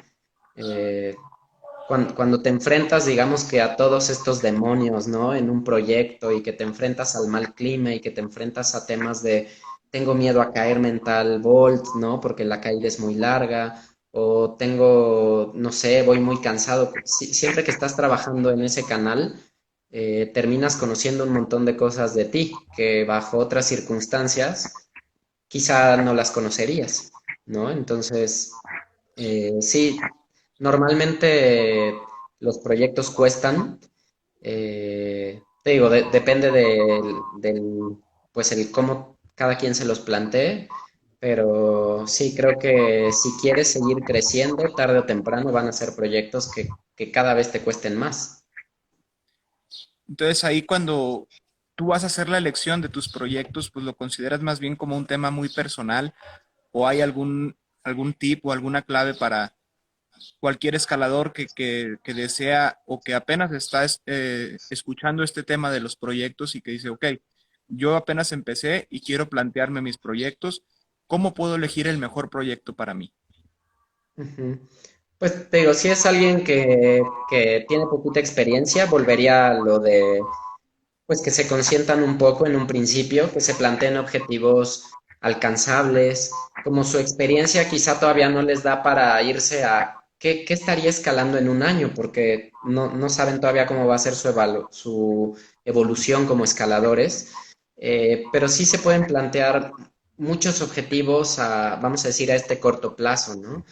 Eh, cuando te enfrentas, digamos que a todos estos demonios, ¿no? En un proyecto y que te enfrentas al mal clima y que te enfrentas a temas de tengo miedo a caerme en tal volt, ¿no? Porque la caída es muy larga o tengo, no sé, voy muy cansado. Siempre que estás trabajando en ese canal, terminas conociendo un montón de cosas de ti que bajo otras circunstancias quizá no las conocerías, ¿no? Entonces, sí, normalmente los proyectos cuestan. Te digo, depende pues el cómo cada quien se los plantee, pero sí creo que si quieres seguir creciendo, tarde o temprano van a ser proyectos que cada vez te cuesten más. Entonces ahí cuando tú vas a hacer la elección de tus proyectos, pues lo consideras más bien como un tema muy personal o hay algún tip o alguna clave para cualquier escalador que desea o que apenas está escuchando este tema de los proyectos y que dice, ok, yo apenas empecé y quiero plantearme mis proyectos, ¿cómo puedo elegir el mejor proyecto para mí? Ujú. Pues te digo, si es alguien que tiene poquita experiencia, volvería a lo de pues que se consientan un poco en un principio, que se planteen objetivos alcanzables, como su experiencia quizá todavía no les da para irse a ¿qué estaría escalando en un año? Porque no saben todavía cómo va a ser su evolución como escaladores, pero sí se pueden plantear muchos objetivos vamos a decir, a este corto plazo, ¿no?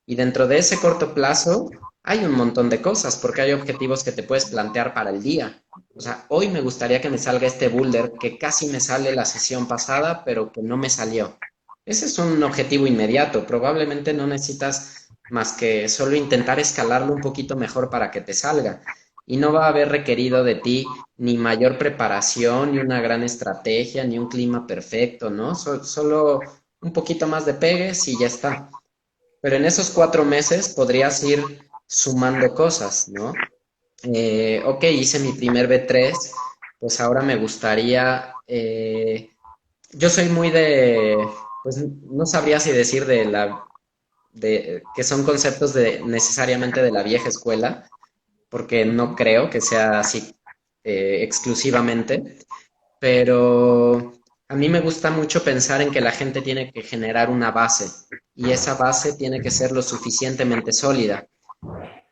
Y dentro de ese corto plazo hay un montón de cosas, porque hay objetivos que te puedes plantear para el día. O sea, hoy me gustaría que me salga este boulder que casi me sale la sesión pasada, pero que no me salió. Ese es un objetivo inmediato. Probablemente no necesitas más que solo intentar escalarlo un poquito mejor para que te salga. Y no va a haber requerido de ti ni mayor preparación, ni una gran estrategia, ni un clima perfecto, ¿no? Solo un poquito más de pegues y ya está. Pero en esos 4 meses podrías ir sumando cosas, ¿no? Ok, hice mi primer B3, pues ahora me gustaría, yo soy muy pues no sabría si decir que son conceptos necesariamente de la vieja escuela, porque no Ujú. creo que sea así exclusivamente, pero a mí me gusta mucho pensar en que la gente tiene que generar una base y esa base tiene que ser lo suficientemente sólida.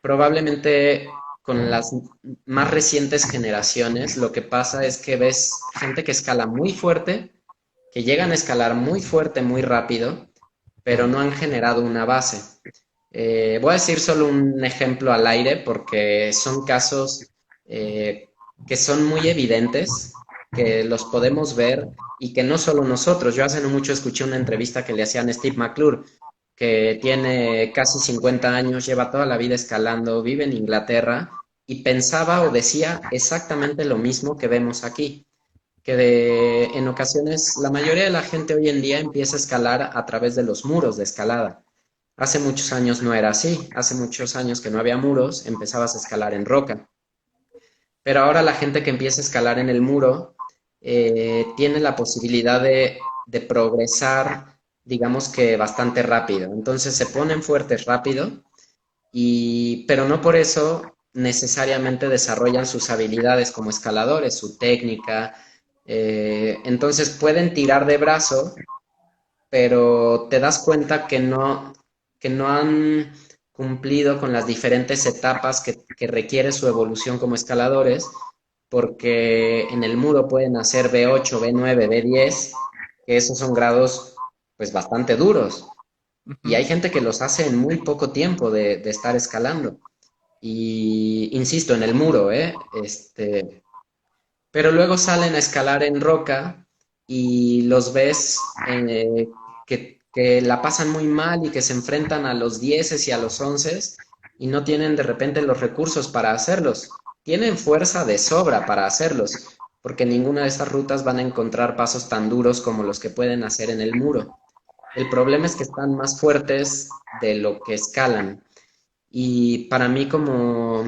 Probablemente con las más recientes generaciones lo que pasa es que ves gente que escala muy fuerte, que llegan a escalar muy fuerte, muy rápido, pero no han generado una base. Voy a decir solo un ejemplo al aire porque son casos eh, que son muy evidentes, que los podemos ver y que no solo nosotros. Yo hace no mucho escuché una entrevista que le hacían a Steve McClure, que tiene casi 50 años, lleva toda la vida escalando, vive en Inglaterra y pensaba o decía exactamente lo mismo que vemos aquí, que en ocasiones la mayoría de la gente hoy en día empieza a escalar a través de los muros de escalada. Hace muchos años no era así, hace muchos años que no había muros, empezabas a escalar en roca. Pero ahora la gente que empieza a escalar en el muro tiene la posibilidad de progresar, digamos que bastante rápido. Entonces se ponen fuertes rápido, pero no por eso necesariamente desarrollan sus habilidades como escaladores, su técnica. Entonces pueden tirar de brazo, pero te das cuenta que no han cumplido con las diferentes etapas que requiere su evolución como escaladores, porque en el muro pueden hacer B8, B9, B10, que esos son grados pues bastante duros. Y Ujú. hay gente que los hace en muy poco tiempo de estar escalando. Y insisto, en el muro, ¿eh? Pero luego salen a escalar en roca y los ves que la pasan muy mal y que se enfrentan a los 10 y a los 11 y no tienen de repente los recursos para hacerlos. Tienen fuerza de sobra para hacerlos, porque ninguna de estas rutas van a encontrar pasos tan duros como los que pueden hacer en el muro. El problema es que están más fuertes de lo que escalan. Y para mí, como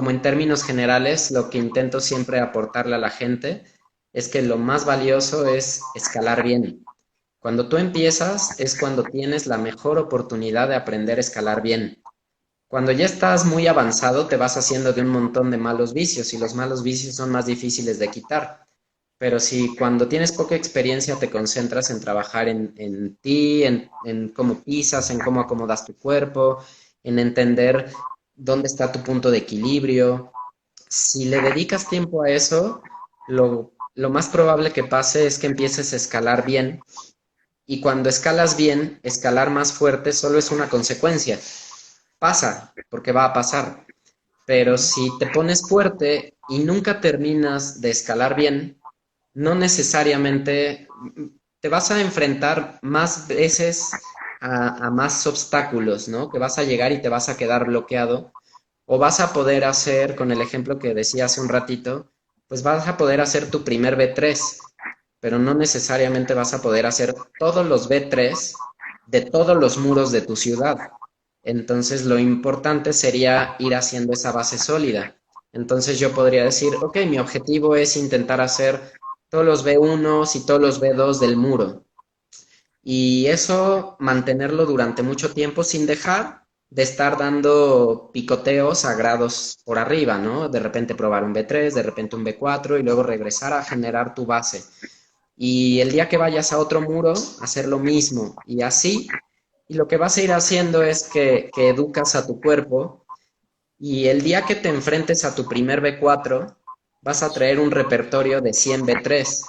en términos generales, lo que intento siempre aportarle a la gente es que lo más valioso es escalar bien. Cuando tú empiezas es cuando tienes la mejor oportunidad de aprender a escalar bien. Cuando ya estás muy avanzado, te vas haciendo de un montón de malos vicios y los malos vicios son más difíciles de quitar. Pero si cuando tienes poca experiencia te concentras en trabajar en ti, en cómo pisas, en cómo acomodas tu cuerpo, en entender dónde está tu punto de equilibrio, si le dedicas tiempo a eso, lo más probable que pase es que empieces a escalar bien y cuando escalas bien, escalar más fuerte solo es una consecuencia. Pasa, porque va a pasar. Pero Ujú. si te pones fuerte y nunca terminas de escalar bien, no necesariamente te vas a enfrentar más veces a más obstáculos, ¿no? Que vas a llegar y te vas a quedar bloqueado, o vas a poder hacer, con el ejemplo que decía hace un ratito, pues vas a poder hacer tu primer B3, pero no necesariamente vas a poder hacer todos los B3 de todos los muros de tu ciudad. Entonces lo importante sería ir haciendo esa base sólida. Entonces yo podría decir, ok, mi objetivo es intentar hacer todos los B1 y todos los B2 del muro. Y eso mantenerlo durante mucho tiempo sin dejar de estar dando picoteos a grados por arriba, ¿no? De repente probar un B3, de repente un B4 y luego regresar a generar tu base. Y el día que vayas a otro muro, hacer lo mismo y así. Y lo que vas a ir haciendo es que educas a tu cuerpo y el día que te enfrentes a tu primer B4, vas a traer un repertorio de 100 B3.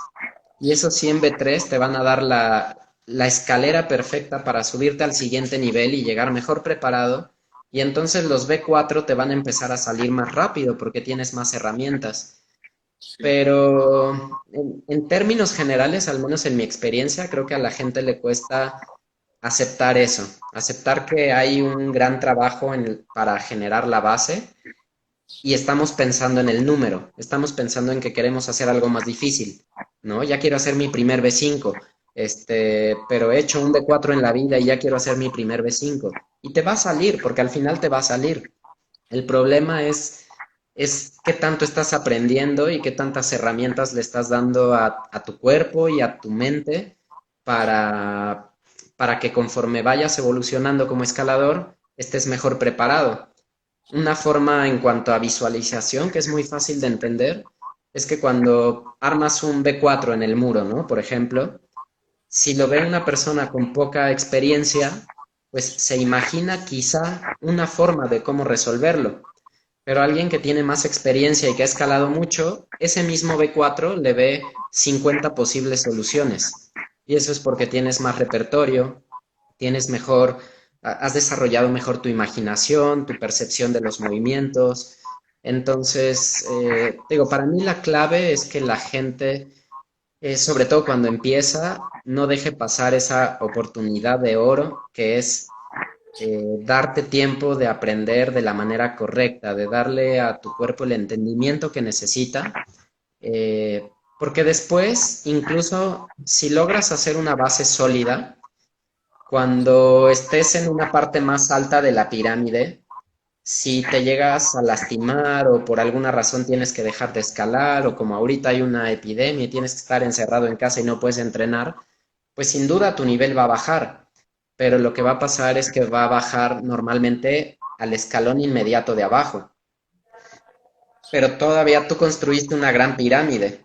Y esos 100 B3 te van a dar la escalera perfecta para subirte al siguiente nivel y llegar mejor preparado. Y entonces los B4 te van a empezar a salir más rápido porque tienes más herramientas. Sí, Pero en términos generales, al menos en mi experiencia, creo que a la gente le cuesta aceptar eso, aceptar que hay un gran trabajo para generar la base y estamos pensando en el número, estamos pensando en que queremos hacer algo más difícil, ¿no? Ya quiero hacer mi primer B5, pero he hecho un B4 en la vida y ya quiero hacer mi primer B5. Y te va a salir, porque al final te va a salir. El problema es qué tanto estás aprendiendo y qué tantas herramientas le estás dando a tu cuerpo y a tu mente para, para que conforme vayas evolucionando como escalador, estés mejor preparado. Una forma en cuanto a visualización que es muy fácil de entender es que cuando armas un B4 en el muro, ¿no? Por ejemplo, si lo ve una persona con poca experiencia, pues se imagina quizá una forma de cómo resolverlo. Pero alguien que tiene más experiencia y que ha escalado mucho, ese mismo B4 le ve 50 posibles soluciones. Y eso es porque tienes más repertorio, tienes mejor, has desarrollado mejor tu imaginación, tu percepción de los movimientos. Entonces, digo, para mí la clave es que la gente, sobre todo cuando empieza, no deje pasar esa oportunidad de oro que es darte tiempo de aprender de la manera correcta, de darle a tu cuerpo el entendimiento que necesita, porque después, incluso si logras hacer una base sólida, cuando estés en una parte más alta de la pirámide, si te llegas a lastimar o por alguna razón tienes que dejar de escalar o como ahorita hay una epidemia y tienes que estar encerrado en casa y no puedes entrenar, pues sin duda tu nivel va a bajar, pero lo que va a pasar es que va a bajar normalmente al escalón inmediato de abajo, pero todavía tú construiste una gran pirámide.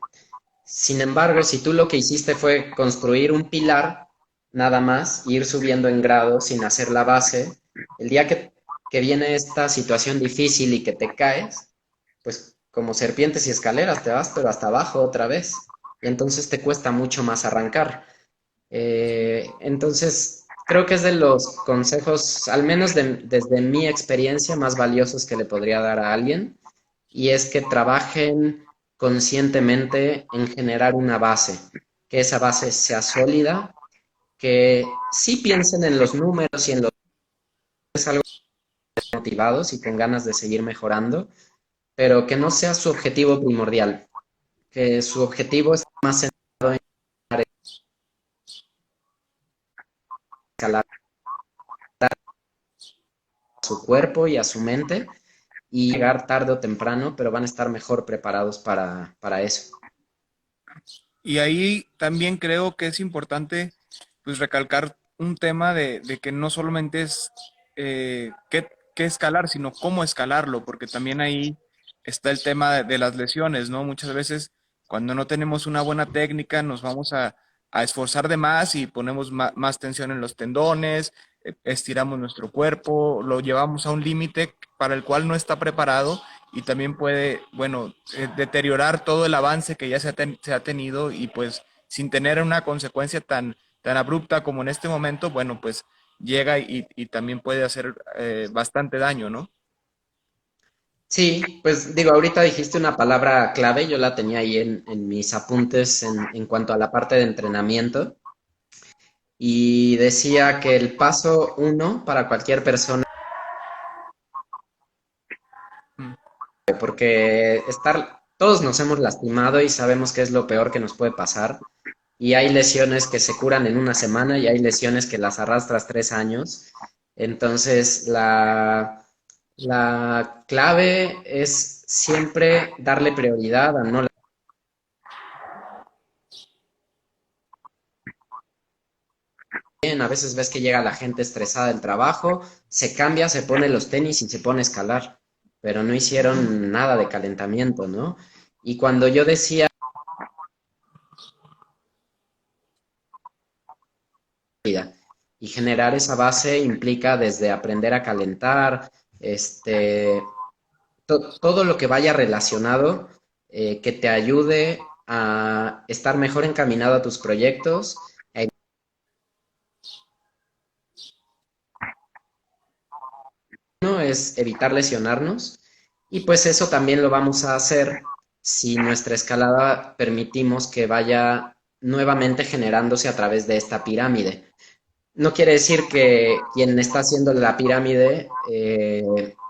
Sin embargo, si tú lo que hiciste fue construir un pilar nada más, ir subiendo en grado sin hacer la base, el día que viene esta situación difícil y que te caes, pues como serpientes y escaleras te vas, pero hasta abajo otra vez. Y entonces te cuesta mucho más arrancar. Entonces, creo que es de los consejos, al menos desde mi experiencia, más valiosos que le podría dar a alguien, y es que trabajen conscientemente en generar una base, que esa base sea sólida, que sí piensen en los números y en los motivados y con ganas de seguir mejorando, pero que no sea su objetivo primordial, que su objetivo es más centrado en escalar a su cuerpo y a su mente y llegar tarde o temprano, pero van a estar mejor preparados para eso. y ahí también creo que es importante pues recalcar un tema de que no solamente es qué escalar, sino cómo escalarlo, porque también ahí está el tema de las lesiones, ¿no? Muchas veces cuando no tenemos una buena técnica nos vamos a esforzar de más y ponemos más tensión en los tendones, estiramos nuestro cuerpo, lo llevamos a un límite para el cual no está preparado y también puede, bueno, deteriorar todo el avance que ya se ha tenido y pues sin tener una consecuencia tan abrupta como en este momento, bueno, pues llega y también puede hacer bastante daño, ¿no? Sí, pues digo, ahorita dijiste una palabra clave, yo la tenía ahí en mis apuntes en cuanto a la parte de entrenamiento y decía que el paso uno para cualquier persona, Mm. porque todos nos hemos lastimado y sabemos que es lo peor que nos puede pasar y hay lesiones que se curan en una semana y hay lesiones que las arrastras 3 años. Entonces, la clave es siempre darle prioridad a no. A veces ves que llega la gente estresada del trabajo, se cambia, se pone los tenis y se pone a escalar, pero no hicieron nada de calentamiento, ¿no? Y cuando yo decía, Y generar esa base implica desde aprender a calentar, este, todo lo que vaya relacionado que te ayude a estar mejor encaminado a tus proyectos. Uno es evitar lesionarnos y pues eso también lo vamos a hacer si nuestra escalada permitimos que vaya nuevamente generándose a través de esta pirámide. No quiere decir que quien está haciendo la pirámide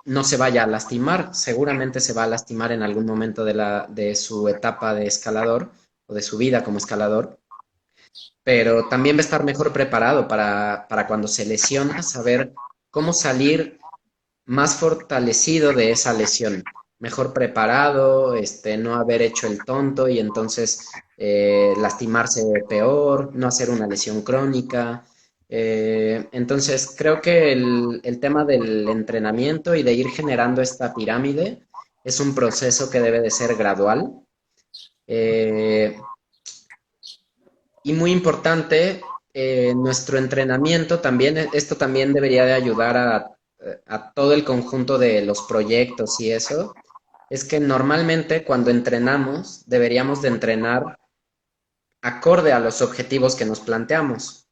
no se vaya a lastimar, seguramente se va a lastimar en algún momento de su etapa de escalador o de su vida como escalador, pero también va a estar mejor preparado para cuando se lesiona, saber cómo salir más fortalecido de esa lesión, mejor preparado, no haber hecho el tonto y entonces lastimarse peor, no hacer una lesión crónica. Entonces, creo que el tema del entrenamiento y de ir generando esta pirámide es un proceso que debe de ser gradual. eh, y muy importante, nuestro entrenamiento también, esto también debería de ayudar a todo el conjunto de los proyectos y eso, es que normalmente cuando entrenamos deberíamos de entrenar acorde a los objetivos que nos planteamos.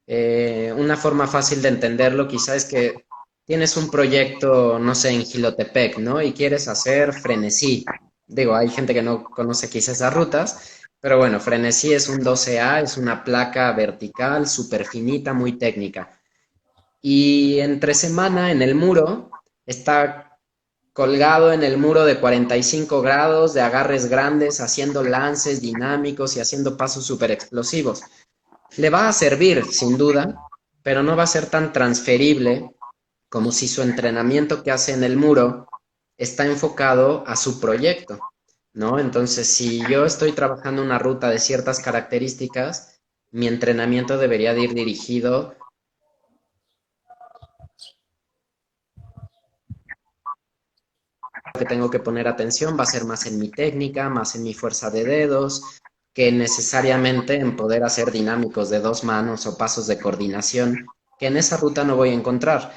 Una forma fácil de entenderlo quizá es que tienes un proyecto, no sé, en Jilotepec, ¿no? Y quieres hacer frenesí. Digo, hay gente que no conoce quizá esas rutas, pero bueno, frenesí es un 12A, es una placa vertical, súper finita, muy técnica. Y entre semana en el muro está colgado en el muro de 45 grados, de agarres grandes, haciendo lances dinámicos y haciendo pasos súper explosivos. Le va a servir, sin duda, pero no va a ser tan transferible como si su entrenamiento que hace en el muro está enfocado a su proyecto, ¿no? Entonces, si yo estoy trabajando una ruta de ciertas características, mi entrenamiento debería de ir dirigido que tengo que poner atención va a ser más en mi técnica, más en mi fuerza de dedos, que necesariamente en poder hacer dinámicos de dos manos o pasos de coordinación, que en esa ruta no voy a encontrar.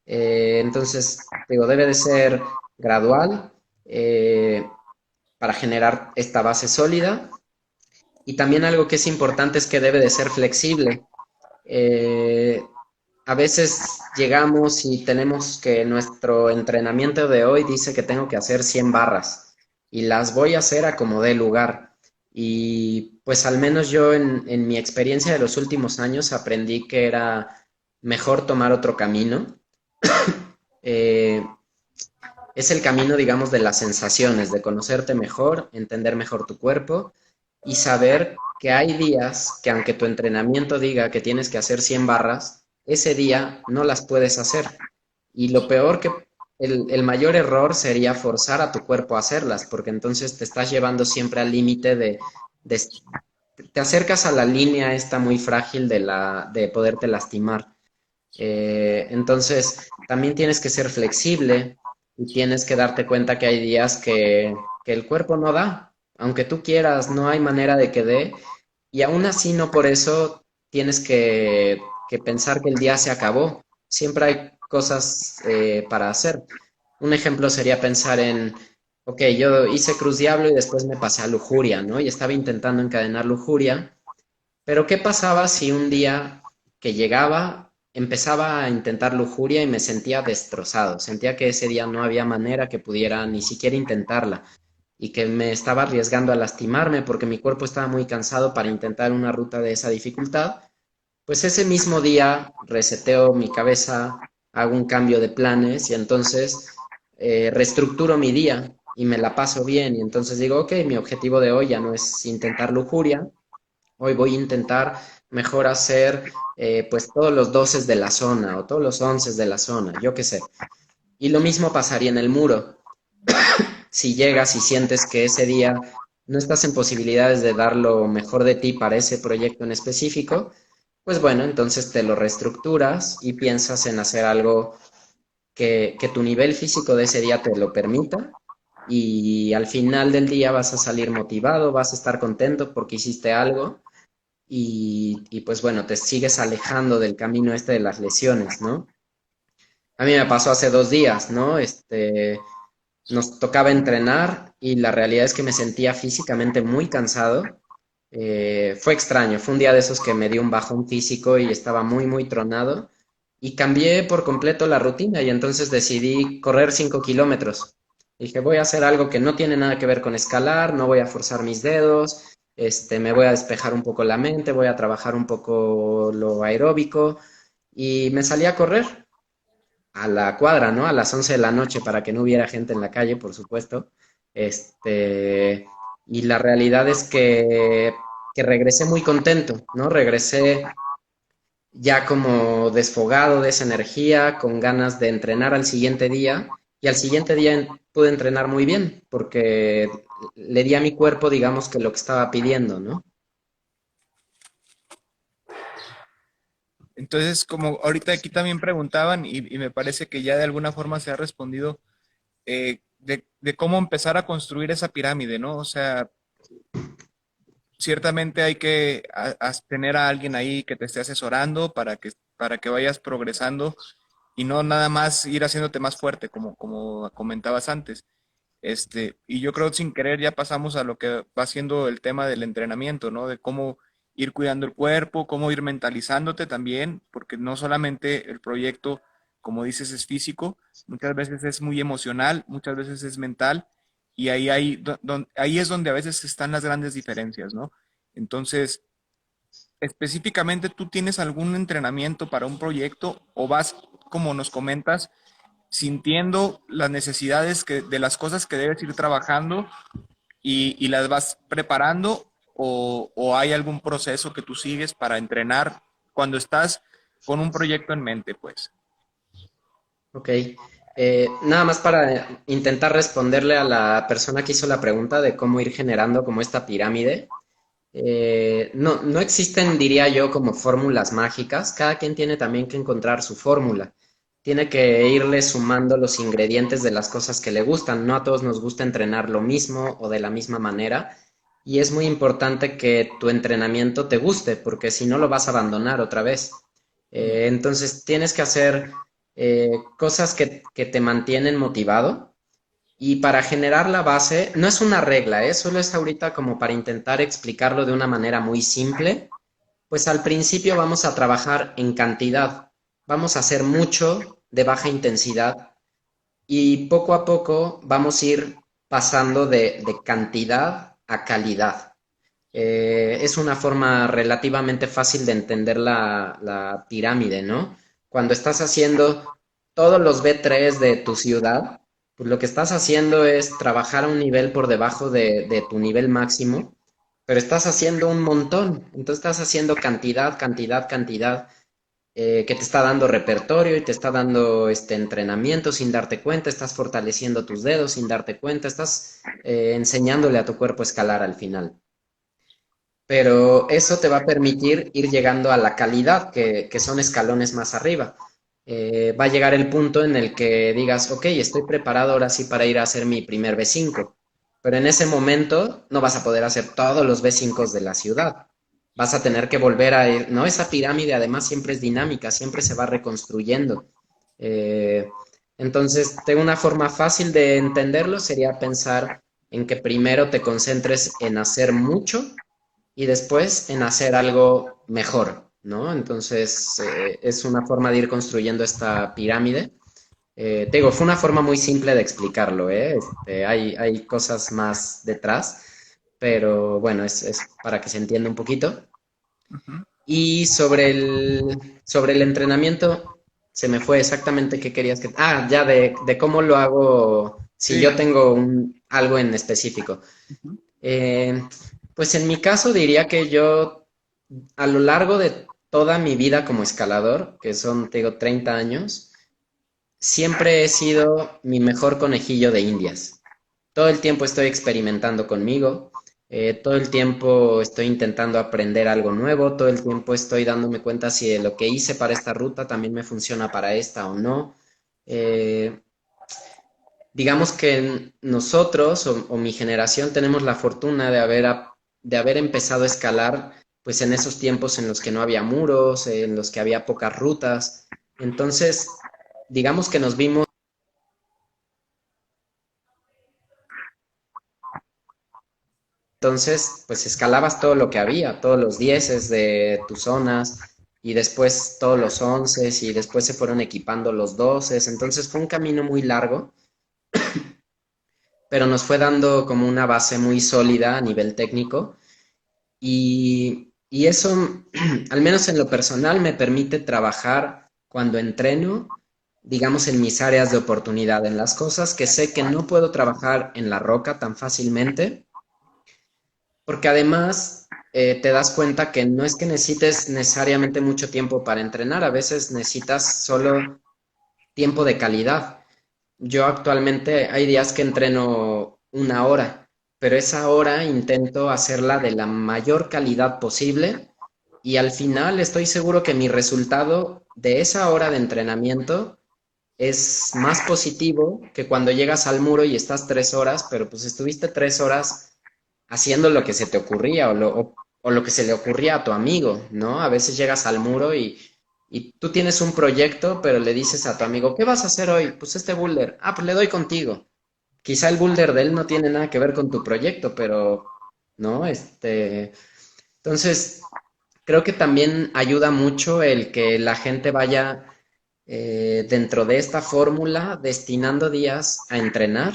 Entonces, digo, debe de ser gradual para generar esta base sólida. Y también algo que es importante es que debe de ser flexible. Eh, a veces llegamos y tenemos que nuestro entrenamiento de hoy dice que tengo que hacer 100 barras y las voy a hacer a como dé lugar. Y pues al menos yo en mi experiencia de los últimos años aprendí que era mejor tomar otro camino. Eh, es el camino, digamos, de las sensaciones, de conocerte mejor, entender mejor tu cuerpo y saber que hay días que aunque tu entrenamiento diga que tienes que hacer 100 barras, ese día no las puedes hacer. Y lo peor que, el mayor error sería forzar a tu cuerpo a hacerlas, porque entonces te estás llevando siempre al límite de, te acercas a la línea esta muy frágil de poderte lastimar. Entonces, también tienes que ser flexible y tienes que darte cuenta que hay días que el cuerpo no da. Aunque tú quieras, no hay manera de que dé. Y aún así, no por eso tienes que pensar que el día se acabó. Siempre hay cosas para hacer. Un ejemplo sería pensar en, ok, yo hice Cruz Diablo y después me pasé a Lujuria, ¿no? Y estaba intentando encadenar Lujuria, pero ¿qué pasaba si un día que llegaba empezaba a intentar lujuria y me sentía destrozado? Sentía que ese día no había manera que pudiera ni siquiera intentarla y que me estaba arriesgando a lastimarme porque mi cuerpo estaba muy cansado para intentar una ruta de esa dificultad. Pues ese mismo día reseteo mi cabeza, hago un cambio de planes y entonces reestructuro mi día y me la paso bien y entonces digo, ok, mi objetivo de hoy ya no es intentar lujuria. Hoy voy a intentar mejor hacer pues todos los doces de la zona o todos los onces de la zona, yo qué sé. Y lo mismo pasaría en el muro. Si llegas y sientes que ese día no estás en posibilidades de dar lo mejor de ti para ese proyecto en específico, pues bueno, entonces te lo reestructuras y piensas en hacer algo que tu nivel físico de ese día te lo permita y al final del día vas a salir motivado, vas a estar contento porque hiciste algo y pues bueno, te sigues alejando del camino este de las lesiones, ¿no? A mí me pasó hace 2 días, ¿no? Nos tocaba entrenar y la realidad es que me sentía físicamente muy cansado. Fue extraño, fue un día de esos que me dio un bajón físico y estaba muy, muy tronado y cambié por completo la rutina y entonces decidí correr 5 kilómetros. Dije, voy a hacer algo que no tiene nada que ver con escalar, no voy a forzar mis dedos, me voy a despejar un poco la mente, voy a trabajar un poco lo aeróbico y me salí a correr a la cuadra, ¿no? A las 11 de la noche para que no hubiera gente en la calle, por supuesto. Y la realidad es que regresé muy contento, ¿no? Regresé ya como desfogado de esa energía, con ganas de entrenar al siguiente día. Y al siguiente día pude entrenar muy bien, porque le di a mi cuerpo, digamos, que lo que estaba pidiendo, ¿no? Entonces, como ahorita aquí también preguntaban, y me parece que ya de alguna forma se ha respondido, de cómo empezar a construir esa pirámide, ¿no? O sea, ciertamente hay que tener a alguien ahí que te esté asesorando para que vayas progresando y no nada más ir haciéndote más fuerte, como comentabas antes. Y yo creo sin querer ya pasamos a lo que va siendo el tema del entrenamiento, ¿no? De cómo ir cuidando el cuerpo, cómo ir mentalizándote también, porque no solamente el proyecto, como dices, es físico, muchas veces es muy emocional, muchas veces es mental, y ahí es donde a veces están las grandes diferencias, ¿no? Entonces, específicamente, ¿tú tienes algún entrenamiento para un proyecto o vas, como nos comentas, sintiendo las necesidades de las cosas que debes ir trabajando y las vas preparando o hay algún proceso que tú sigues para entrenar cuando estás con un proyecto en mente, pues? Ok. Nada más para intentar responderle a la persona que hizo la pregunta de cómo ir generando como esta pirámide. No existen, diría yo, como fórmulas mágicas. Cada quien tiene también que encontrar su fórmula. Tiene que irle sumando los ingredientes de las cosas que le gustan. No a todos nos gusta entrenar lo mismo o de la misma manera. Y es muy importante que tu entrenamiento te guste, porque si no lo vas a abandonar otra vez. Entonces tienes que hacer cosas que te mantienen motivado y para generar la base, no es una regla, ¿eh? Solo es ahorita como para intentar explicarlo de una manera muy simple. Pues al principio vamos a trabajar en cantidad, vamos a hacer mucho de baja intensidad y poco a poco vamos a ir pasando de cantidad a calidad. Es una forma relativamente fácil de entender la pirámide, ¿no? Cuando estás haciendo todos los B3 de tu ciudad, pues lo que estás haciendo es trabajar a un nivel por debajo de tu nivel máximo, pero estás haciendo un montón. Entonces estás haciendo cantidad, cantidad, cantidad, que te está dando repertorio y te está dando este entrenamiento sin darte cuenta, estás fortaleciendo tus dedos sin darte cuenta, estás enseñándole a tu cuerpo a escalar al final, pero eso te va a permitir ir llegando a la calidad, que son escalones más arriba. Va a llegar el punto en el que digas, ok, estoy preparado ahora sí para ir a hacer mi primer B5, pero en ese momento no vas a poder hacer todos los B5 de la ciudad. Vas a tener que volver a ir, ¿no? Esa pirámide además siempre es dinámica, siempre se va reconstruyendo. Eh, entonces, tengo una forma fácil de entenderlo, sería pensar en que primero te concentres en hacer mucho y después en hacer algo mejor, ¿no? Entonces, es una forma de ir construyendo esta pirámide. Te digo, fue una forma muy simple de explicarlo, ¿eh? Hay cosas más detrás, pero bueno, es para que se entienda un poquito. Ujú. Y sobre el entrenamiento, se me fue exactamente qué querías que... Ah, ya de cómo lo hago, si Sí. yo tengo algo en específico. Ujú. Eh, pues en mi caso diría que yo a lo largo de toda mi vida como escalador, que son, te digo, 30 años, siempre he sido mi mejor conejillo de Indias. Todo el tiempo estoy experimentando conmigo, todo el tiempo estoy intentando aprender algo nuevo, todo el tiempo estoy dándome cuenta si de lo que hice para esta ruta también me funciona para esta o no. Eh, digamos que nosotros o mi generación tenemos la fortuna de haber empezado a escalar pues en esos tiempos en los que no había muros, en los que había pocas rutas. Entonces, digamos que nos vimos. Entonces, pues escalabas todo lo que había, todos los dieces de tus zonas y después todos los onces y después se fueron equipando los doces. Entonces fue un camino muy largo, pero nos fue dando como una base muy sólida a nivel técnico y eso, al menos en lo personal, me permite trabajar cuando entreno, digamos, en mis áreas de oportunidad, en las cosas que sé que no puedo trabajar en la roca tan fácilmente. Porque además te das cuenta que no es que necesites necesariamente mucho tiempo para entrenar, a veces necesitas solo tiempo de calidad. Yo actualmente hay días que entreno 1 hora, pero esa hora intento hacerla de la mayor calidad posible y al final estoy seguro que mi resultado de esa hora de entrenamiento es más positivo que cuando llegas al muro y estás 3 horas, pero pues estuviste 3 horas haciendo lo que se te ocurría o lo que se le ocurría a tu amigo, ¿no? A veces llegas al muro y tú tienes un proyecto, pero le dices a tu amigo, ¿qué vas a hacer hoy? Pues este boulder. Ah, pues le doy contigo. Quizá el boulder de él no tiene nada que ver con tu proyecto, pero, ¿no? Entonces, creo que también ayuda mucho el que la gente vaya dentro de esta fórmula destinando días a entrenar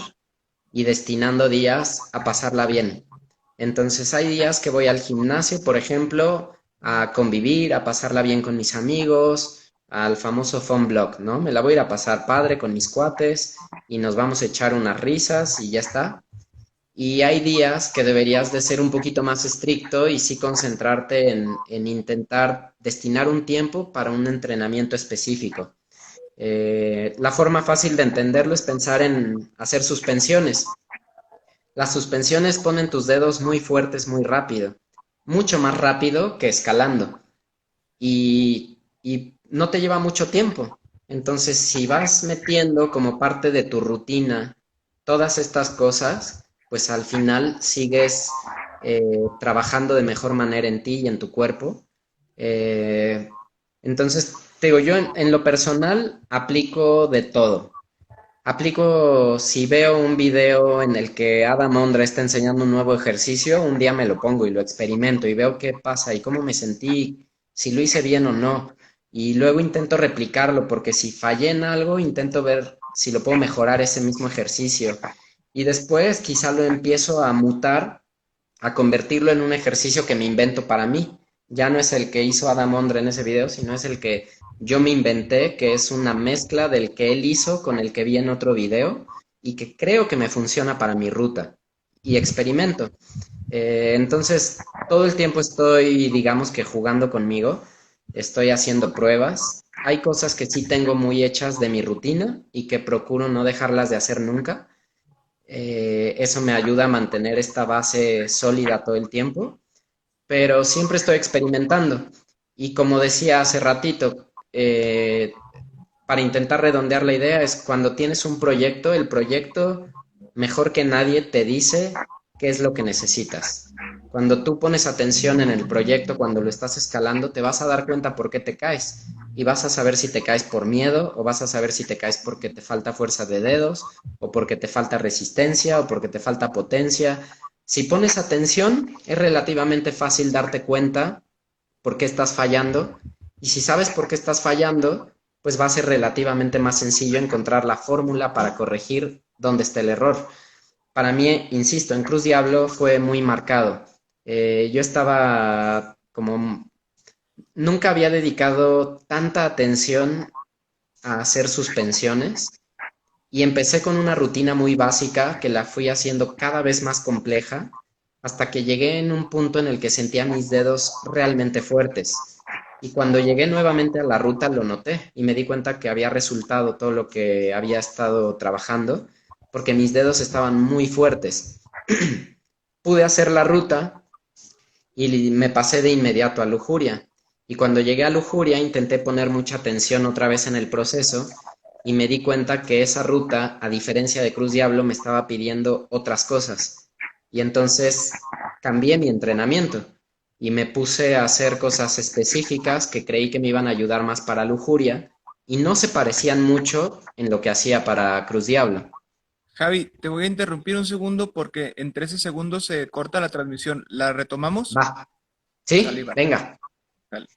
y destinando días a pasarla bien. Entonces hay días que voy al gimnasio, por ejemplo, a convivir, a pasarla bien con mis amigos, al famoso fun block, ¿no? Me la voy a ir a pasar padre con mis cuates y nos vamos a echar unas risas y ya está. Y hay días que deberías de ser un poquito más estricto y sí concentrarte en intentar destinar un tiempo para un entrenamiento específico. La forma fácil de entenderlo es pensar en hacer suspensiones. Las suspensiones ponen tus dedos muy fuertes muy rápido, mucho más rápido que escalando y no te lleva mucho tiempo. Entonces, si vas metiendo como parte de tu rutina todas estas cosas, pues al final sigues trabajando de mejor manera en ti y en tu cuerpo. Eh, entonces, te digo, yo en lo personal aplico de todo. Aplico, si veo un video en el que Adam Ondra está enseñando un nuevo ejercicio, un día me lo pongo y lo experimento y veo qué pasa y cómo me sentí, si lo hice bien o no. Y luego intento replicarlo porque si fallé en algo, intento ver si lo puedo mejorar ese mismo ejercicio. Y después quizá lo empiezo a mutar, a convertirlo en un ejercicio que me invento para mí. Ya no es el que hizo Adam Ondra en ese video, sino es el que yo me inventé, que es una mezcla del que él hizo con el que vi en otro video y que creo que me funciona para mi ruta. Y experimento. Entonces, todo el tiempo estoy, digamos que jugando conmigo, estoy haciendo pruebas. Hay cosas que sí tengo muy hechas de mi rutina y que procuro no dejarlas de hacer nunca. Eso me ayuda a mantener esta base sólida todo el tiempo, pero siempre estoy experimentando. Y como decía hace ratito, para intentar redondear la idea, es cuando tienes un proyecto, el proyecto mejor que nadie te dice qué es lo que necesitas. Cuando tú pones atención en el proyecto, cuando lo estás escalando, te vas a dar cuenta por qué te caes. Y vas a saber si te caes por miedo o vas a saber si te caes porque te falta fuerza de dedos o porque te falta resistencia o porque te falta potencia. Si pones atención, es relativamente fácil darte cuenta por qué estás fallando. Y si sabes por qué estás fallando, pues va a ser relativamente más sencillo encontrar la fórmula para corregir dónde está el error. Para mí, insisto, en Cruz Diablo fue muy marcado. Yo estaba como, nunca había dedicado tanta atención a hacer suspensiones y empecé con una rutina muy básica que la fui haciendo cada vez más compleja hasta que llegué en un punto en el que sentía mis dedos realmente fuertes. Y cuando llegué nuevamente a la ruta lo noté y me di cuenta que había resultado todo lo que había estado trabajando porque mis dedos estaban muy fuertes. Pude hacer la ruta y me pasé de inmediato a lujuria. Y cuando llegué a lujuria intenté poner mucha atención otra vez en el proceso y me di cuenta que esa ruta, a diferencia de Cruz Diablo, me estaba pidiendo otras cosas. Y entonces cambié mi entrenamiento. y me puse a hacer cosas específicas que creí que me iban a ayudar más para lujuria y no se parecían mucho en lo que hacía para Cruz Diablo. Javi, te voy a interrumpir un segundo porque en 13 segundos se corta la transmisión. ¿La retomamos? Va, Sale, ¿sí? va. Venga. Dale.